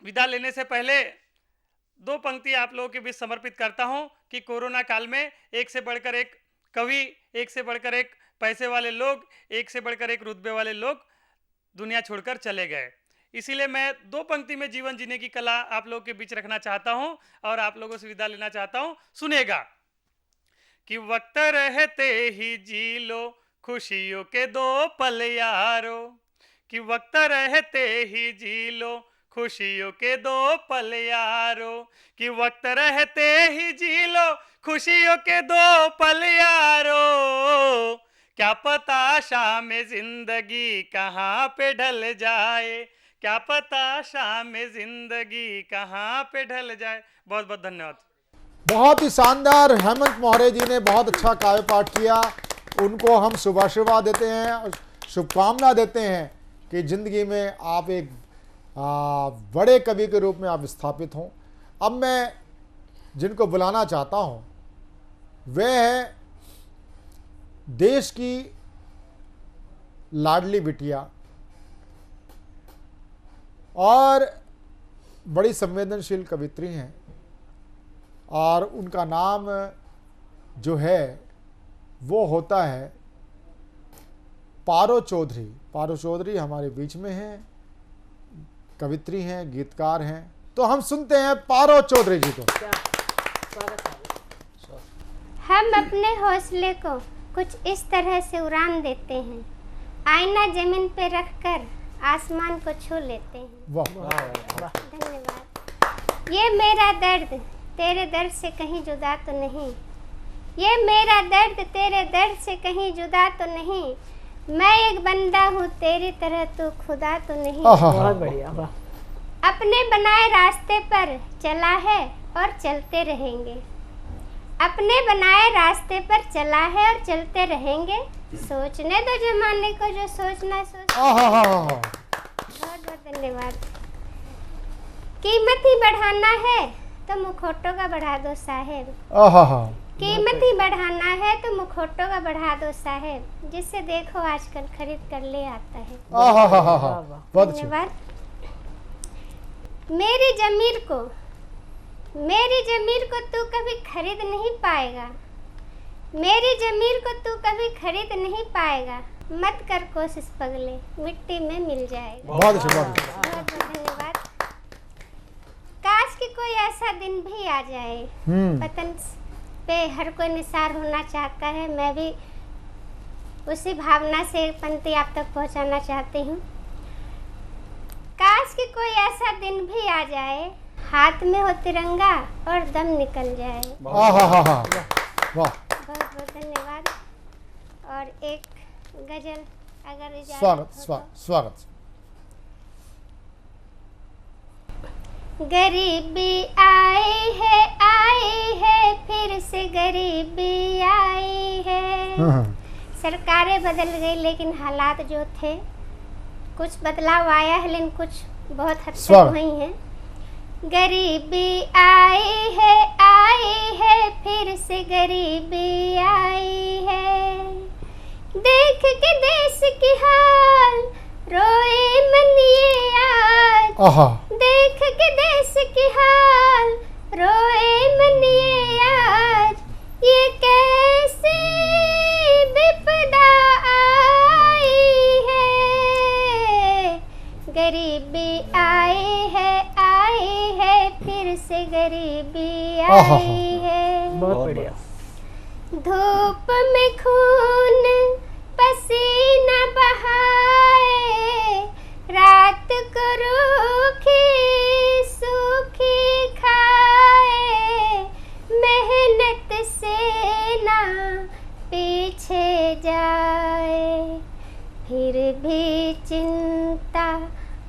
विदा लेने से पहले दो पंक्ति आप लोगों के बीच समर्पित करता हूं कि कोरोना काल में एक से बढ़कर एक कवि, एक से बढ़कर एक पैसे वाले लोग, एक से बढ़कर एक रुतबे वाले लोग दुनिया छोड़कर चले गए। इसीलिए मैं दो पंक्ति में जीवन जीने की कला आप लोगों के बीच रखना चाहता हूं और आप लोगों से विदा लेना चाहता हूं। सुनेगा कि वक्त रहते ही जी लो खुशियों के दो पल यारो, कि वक्त रहते ही जी लो खुशियों के दो पल यारो, कि वक्त रहते ही जी लो खुशियों के दो पल यारो, क्या पता शाम जिंदगी कहाँ पे ढल जाए, क्या पता शाम जिंदगी कहाँ पे ढल जाए। बहुत बहुत धन्यवाद। बहुत ही शानदार हेमंत मोहरे जी ने बहुत अच्छा काव्य पाठ किया। उनको हम शुभाशीर्वाद देते हैं और शुभकामना देते हैं कि जिंदगी में आप एक बड़े कवि के रूप में आप स्थापित हों। अब मैं जिनको बुलाना चाहता हूं वे हैं देश की लाडली बिटिया और बड़ी संवेदनशील कवित्री हैं, और उनका नाम जो है वो होता है पारो चौधरी। पारो चौधरी हमारे बीच में हैं, कवित्री हैं, गीतकार हैं। तो हम सुनते हैं पारो चौधरी जी को। हम अपने हौसले को कुछ इस तरह से उड़ान देते हैं, आईना जमीन पे रखकर आसमान को छू लेते हैं। वाह, धन्यवाद। ये मेरा दर्द तेरे दर्द से कहीं जुदा तो नहीं, ये मेरा दर्द तेरे दर्द से कहीं जुदा तो नहीं, मैं एक बंदा हूँ तेरी तरह तू खुदा तो नहीं। बहुत बढ़िया, वाह। अपने बनाए रास्ते पर चला है और चलते रहेंगे, अपने बनाए रास्ते पर चला है और चलते रहेंगे, सोचने दो जमाने को जो सोचना सोच। बहुत बहुत धन्यवाद। कीमत ही बढ़ाना है तो मुखौटों का बढ़ा दो साहेब, कीमत ही बढ़ाना है तो मुखौटों का बढ़ा दो साहेब, जिससे देखो आजकल खरीद कर ले आता है। धन्यवाद। मेरी जमीर को तू कभी खरीद नहीं पाएगा, मेरी जमीर को तू कभी खरीद नहीं पाएगा, मत कर कोशिश पगले मिट्टी में मिल जाएगा। बहुत अच्छा, बहुत धन्यवाद। काश कि कोई ऐसा दिन भी आ जाए, वतन पे हर कोई निसार होना चाहता है, मैं भी उसी भावना से पंक्ति आप तक पहुंचाना चाहती हूँ। काश कि कोई ऐसा दिन भी आ जाए, हाथ में हो तिरंगा और दम निकल जाए। वाह, बहुत बहुत धन्यवाद। और एक गजल अगर स्वागत। गरीबी आई है फिर से गरीबी आई है। सरकारें बदल गई लेकिन हालात जो थे कुछ बदलाव आया है, लेकिन कुछ बहुत हद तक वही है। गरीबी आई है फिर से गरीबी आई है, देख के देश की हाल रोए मन ये आज, देख के देश की हाल रोए मन ये आज, ये कैसे विपदा आई है। बहुत बढ़िया। धूप में खून पसीना बहाए, रात को रूखी सूखी खाए, मेहनत से ना पीछे जाए, फिर भी चिंता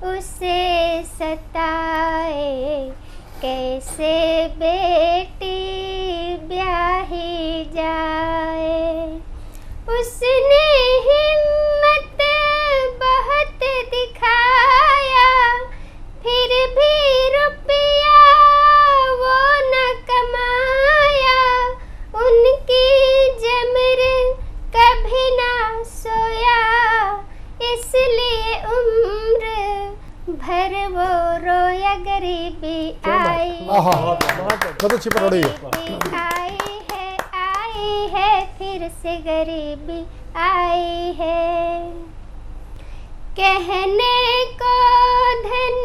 उसे सताए, कैसे बेटी ब्याही जाए। उसने हिम्मत बहुत दिखाया, फिर भी रुपया वो न कमाया, उनकी जमर कभी ना सोया, इसलिए उम्र भर वो रोया, गरीबी आई बहुत अच्छी परोड़ी आई है, फिर से गरीबी आई है। कहने को धन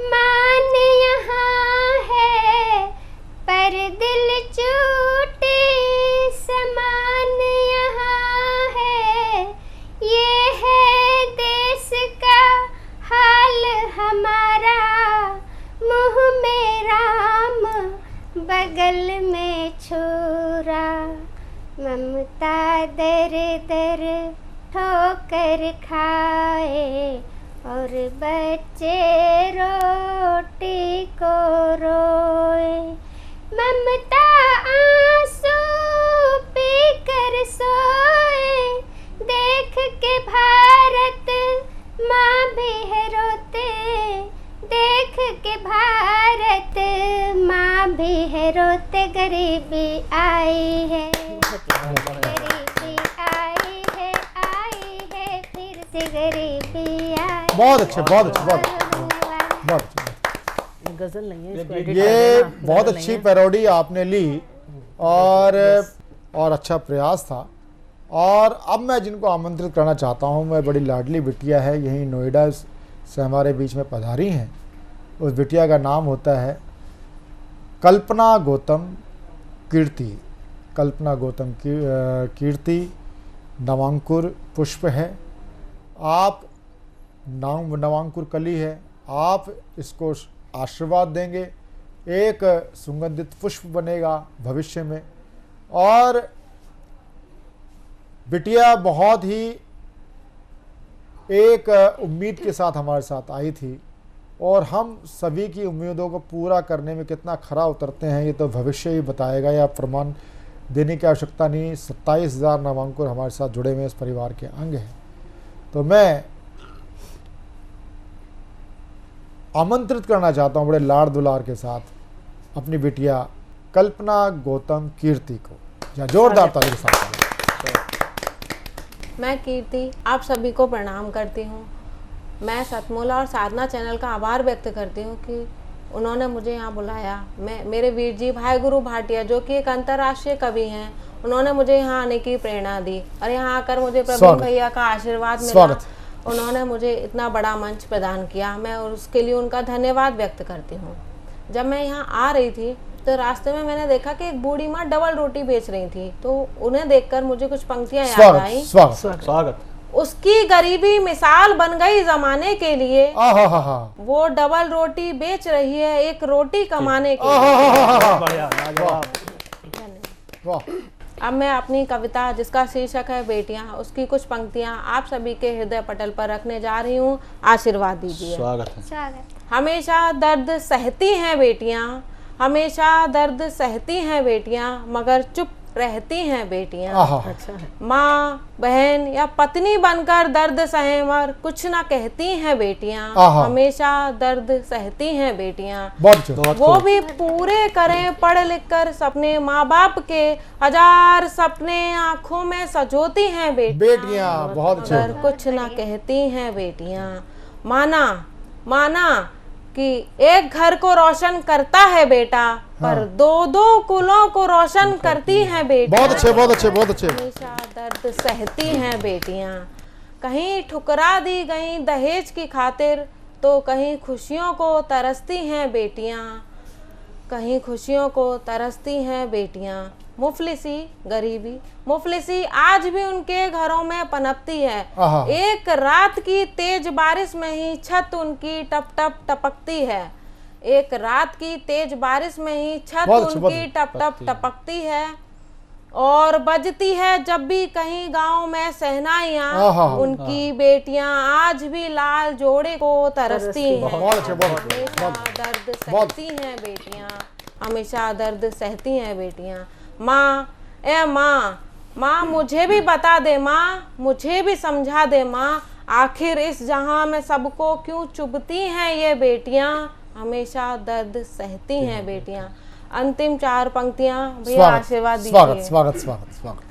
मान यहाँ है, पर दिल टूटे समान यहाँ है, ये है देश का हाल हमारा, मुँह में राम बगल में छुरा, ममता दर दर ठोकर खाए, और बच्चे रोटी को रोए, ममता आंसू पी कर सोए, देख के भारत माँ भी है रोते, देख के भारत माँ भी है रोते, गरीबी आई है, गरीबी आई है, फिर से गरीबी आई। बहुत अच्छे, बहुत अच्छे, बहुत अच्छे। गजल नहीं है, इसको edit ये कर देना, बहुत गजल अच्छी नहीं है। पैरोडी आपने ली और अच्छा प्रयास था। और अब मैं जिनको आमंत्रित करना चाहता हूँ, मैं बड़ी लाडली बिटिया है, यहीं नोएडा से हमारे बीच में पधारी हैं। उस बिटिया का नाम होता है कल्पना गौतम कीर्ति। कल्पना गौतम कीर्ति नवांकुर पुष्प है। आप नवांकुर कली है, आप इसको आशीर्वाद देंगे, एक सुगंधित पुष्प बनेगा भविष्य में। और बिटिया बहुत ही एक उम्मीद के साथ हमारे साथ आई थी, और हम सभी की उम्मीदों को पूरा करने में कितना खरा उतरते हैं ये तो भविष्य ही बताएगा, या प्रमाण देने की आवश्यकता नहीं। 27,000 नामांकुर हमारे साथ जुड़े हुए इस परिवार के अंग हैं। तो मैं आमंत्रित करना चाहता हूँ बड़े लाड़ दुलार के साथ अपनी बिटिया कल्पना गौतम कीर्ति को, या जोरदार ताली के साथ। मैं कीर्ति आप सभी को प्रणाम करती हूँ। मैं सतमोला और साधना चैनल का आभार व्यक्त करती हूँ कि उन्होंने मुझे यहाँ बुलाया। मेरे वीर जी भाई गुरु भाटिया जो कि एक अंतर्राष्ट्रीय कवि हैं, उन्होंने मुझे यहाँ आने की प्रेरणा दी और यहाँ आकर मुझे प्रवीण भैया का आशीर्वाद मिला। उन्होंने मुझे इतना बड़ा मंच प्रदान किया, मैं उसके लिए उनका धन्यवाद व्यक्त करती हूँ। जब मैं यहाँ आ रही थी तो रास्ते में मैंने देखा कि एक बूढ़ी माँ डबल रोटी बेच रही थी, तो उन्हें देखकर मुझे कुछ पंक्तियां याद आई। स्वागत। उसकी गरीबी मिसाल बन गई जमाने के लिए, वो डबल रोटी बेच रही है एक रोटी कमाने के लिए। अब मैं अपनी कविता जिसका शीर्षक है बेटियां, उसकी कुछ पंक्तियां आप सभी के हृदय पटल पर रखने जा रही हूँ। आशीर्वाद दीजिए। स्वागत। हमेशा दर्द सहती हैं बेटियां, हमेशा दर्द सहती हैं बेटियां, मगर चुप रहती हैं बेटियां। माँ बहन या पत्नी बनकर दर्द सहे मगर कुछ ना कहती हैं बेटियां। हमेशा दर्द सहती हैं बेटियां, वो भी पूरे करें पढ़ लिख कर सपने। माँ बाप के हजार सपने आंखों में सजोती हैं बेटियां, मगर कुछ ना कहती हैं बेटियां। माना कि एक घर को रोशन करता है बेटा, पर दो दो कुलों को रोशन करती हैं बेटियां। बहुत अच्छे, बहुत अच्छे, बहुत अच्छे। हमेशा दर्द सहती हैं बेटियां। कहीं ठुकरा दी गई दहेज की खातिर, तो कहीं खुशियों को तरसती हैं बेटियां। कहीं खुशियों को तरसती हैं बेटियां। मुफलिसी गरीबी, मुफलिसी आज भी उनके घरों में पनपती है। एक रात की तेज बारिश में ही छत उनकी टप टप टपकती है। एक रात की तेज बारिश में ही छत उनकी टप टप टपकती है और बजती है जब भी कहीं गांव में सहनाइयाँ। उनकी बेटियां आज भी लाल जोड़े को तरसती हैं। हमेशा दर्द सहती हैं बेटियां, हमेशा दर्द सहती हैं बेटियां। माँ, ए माँ, माँ मुझे भी बता दे माँ, मुझे भी समझा दे माँ, आखिर इस जहां में सबको क्यों चुभती हैं ये बेटियां। हमेशा दर्द सहती हैं बेटियां। अंतिम 4 पंक्तियां भैया आशीर्वाद दीजिए। स्वागत स्वागत स्वागत स्वागत।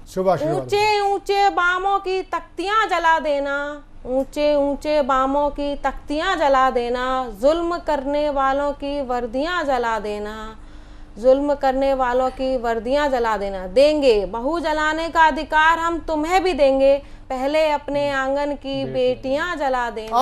शुभ आशीर्वाद। ऊंचे ऊंचे बामों की तख्तियां जला देना, ऊंचे ऊंचे बामों की तख्तियां जला देना, जुल्म करने वालों की वर्दियां जला देना, जुल्म करने वालों की वर्दियां जला देना। देंगे बहू जलाने का अधिकार हम तुम्हें भी देंगे, पहले अपने आंगन की बेटियां जला देना,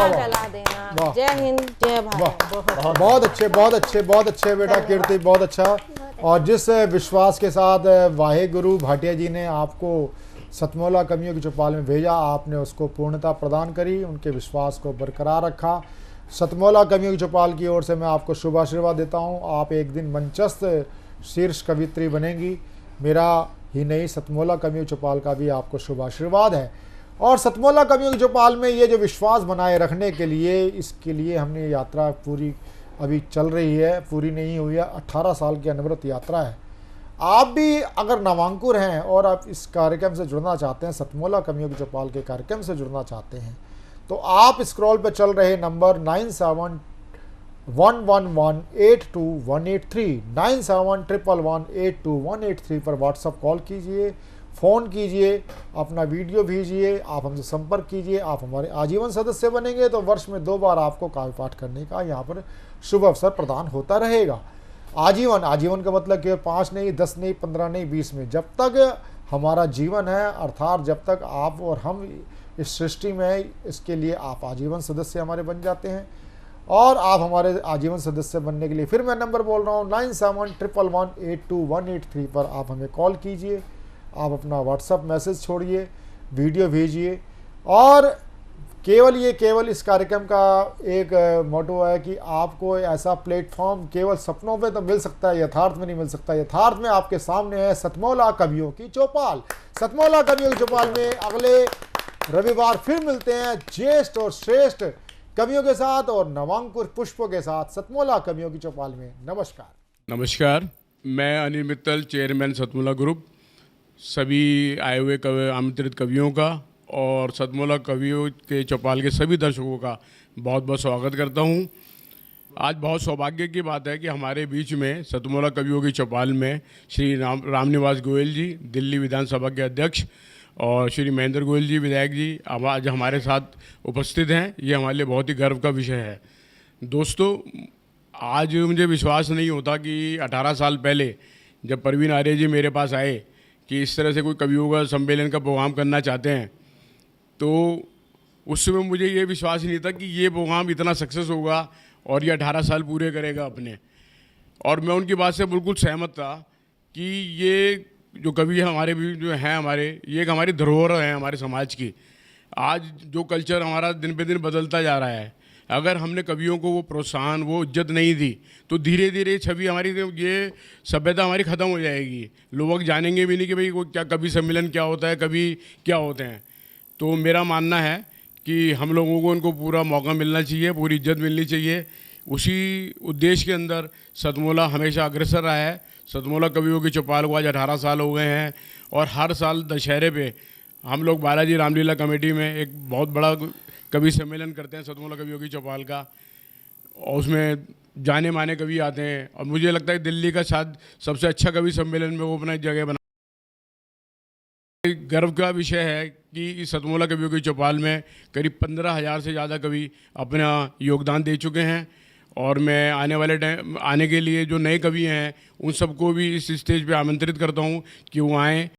जला देना। जय हिंद, जय भारत। बहुत अच्छे बहुत अच्छे बहुत अच्छे बेटा कीर्ति, बहुत अच्छा। और जिस विश्वास के साथ वाहेगुरु भाटिया जी ने आपको सतमौला कवियों की चौपाल में भेजा, आपने उसको पूर्णता प्रदान करी, उनके विश्वास को बरकरार रखा। सतमौला कवियों की चौपाल की ओर से मैं आपको शुभ आशीर्वाद देता हूँ। आप एक दिन मंचस्थ शीर्ष कवित्री बनेंगी। मेरा ही नहीं, सतमौला कवियों की चौपाल का भी आपको शुभ आशीर्वाद है। और सतमौला कवियों की चौपाल में ये जो विश्वास बनाए रखने के लिए, इसके लिए हमने यात्रा पूरी अभी चल रही है, पूरी नहीं हुई है, 18 साल की अनवरत यात्रा है। आप भी अगर नवांकुर हैं और आप इस कार्यक्रम से जुड़ना चाहते हैं, सतमौला कवियों की चौपाल के कार्यक्रम से जुड़ना चाहते हैं, तो आप स्क्रॉल पर चल रहे नंबर 9711182183 9711182183 पर व्हाट्सएप कॉल कीजिए, फ़ोन कीजिए, अपना वीडियो भेजिए, आप हमसे संपर्क कीजिए। आप हमारे आजीवन सदस्य बनेंगे तो वर्ष में 2 बार आपको काव्य पाठ करने का यहाँ पर शुभ अवसर प्रदान होता रहेगा। आजीवन, आजीवन का मतलब केवल 5 नहीं, 10 नहीं, 15 नहीं, 20 में, जब तक हमारा जीवन है, अर्थात जब तक आप और हम इस सृष्टि में, इसके लिए आप आजीवन सदस्य हमारे बन जाते हैं। और आप हमारे आजीवन सदस्य बनने के लिए फिर मैं नंबर बोल रहा हूँ 9711182183 पर आप हमें कॉल कीजिए, आप अपना व्हाट्सएप मैसेज छोड़िए, वीडियो भेजिए। और केवल इस कार्यक्रम का एक मोटो है कि आपको ऐसा प्लेटफॉर्म केवल सपनों पे तो मिल सकता है, यथार्थ में नहीं मिल सकता। यथार्थ में आपके सामने है सतमौला कवियों की चौपाल। सतमौला कवियों की चौपाल में अगले रविवार फिर मिलते हैं ज्येष्ठ और श्रेष्ठ कवियों के साथ और नवांकुर पुष्पों के साथ सतमौला कवियों की चौपाल में। नमस्कार। नमस्कार, मैं अनिल मित्तल, चेयरमैन सतमौला ग्रुप, सभी आए हुए आमंत्रित कवियों का और सतमौला कवियों के चौपाल के सभी दर्शकों का बहुत बहुत स्वागत करता हूं। आज बहुत सौभाग्य की बात है कि हमारे बीच में सतमौला कवियों की चौपाल में श्री रामनिवास गोयल जी, दिल्ली विधानसभा के अध्यक्ष, और श्री महेंद्र गोयल जी, विधायक जी, आज हमारे साथ उपस्थित हैं। ये हमारे लिए बहुत ही गर्व का विषय है। दोस्तों, आज मुझे विश्वास नहीं होता कि 18 साल पहले जब परवीन आर्य जी मेरे पास आए कि इस तरह से कोई कवियों का सम्मेलन का प्रोग्राम करना चाहते हैं, तो उस समय मुझे ये विश्वास नहीं था कि ये प्रोग्राम इतना सक्सेस होगा और ये 18 साल पूरे करेगा अपने। और मैं उनकी बात से बिल्कुल सहमत था कि ये जो कवि हमारे भी जो हैं हमारे, ये एक हमारी धरोहर है हमारे समाज की। आज जो कल्चर हमारा दिन पे दिन बदलता जा रहा है, अगर हमने कवियों को वो प्रोत्साहन, वो इज्जत नहीं दी तो धीरे धीरे छवि हमारी, ये सभ्यता हमारी ख़त्म हो जाएगी। लोग जानेंगे भी नहीं कि भाई वो क्या कवि सम्मेलन क्या होता है, कवि क्या होते हैं। तो मेरा मानना है कि हम लोगों को उनको पूरा मौका मिलना चाहिए, पूरी इज्जत मिलनी चाहिए। उसी उद्देश्य के अंदर सतमौला हमेशा अग्रसर रहा है। सतमौला कवियों की चौपाल को आज 18 साल हो गए हैं और हर साल दशहरे पे हम लोग बालाजी रामलीला कमेटी में एक बहुत बड़ा कवि सम्मेलन करते हैं सतमौला कवियों की चौपाल का, और उसमें जाने माने कवि आते हैं। और मुझे लगता है दिल्ली का शायद सबसे अच्छा कवि सम्मेलन में वो अपना जगह बना। गर्व का विषय है कि इस सतमौला कवियों की चौपाल में करीब 15,000 से ज़्यादा कवि अपना योगदान दे चुके हैं। और मैं आने के लिए जो नए कवि हैं उन सबको भी इस स्टेज पे आमंत्रित करता हूं कि वो आएँ।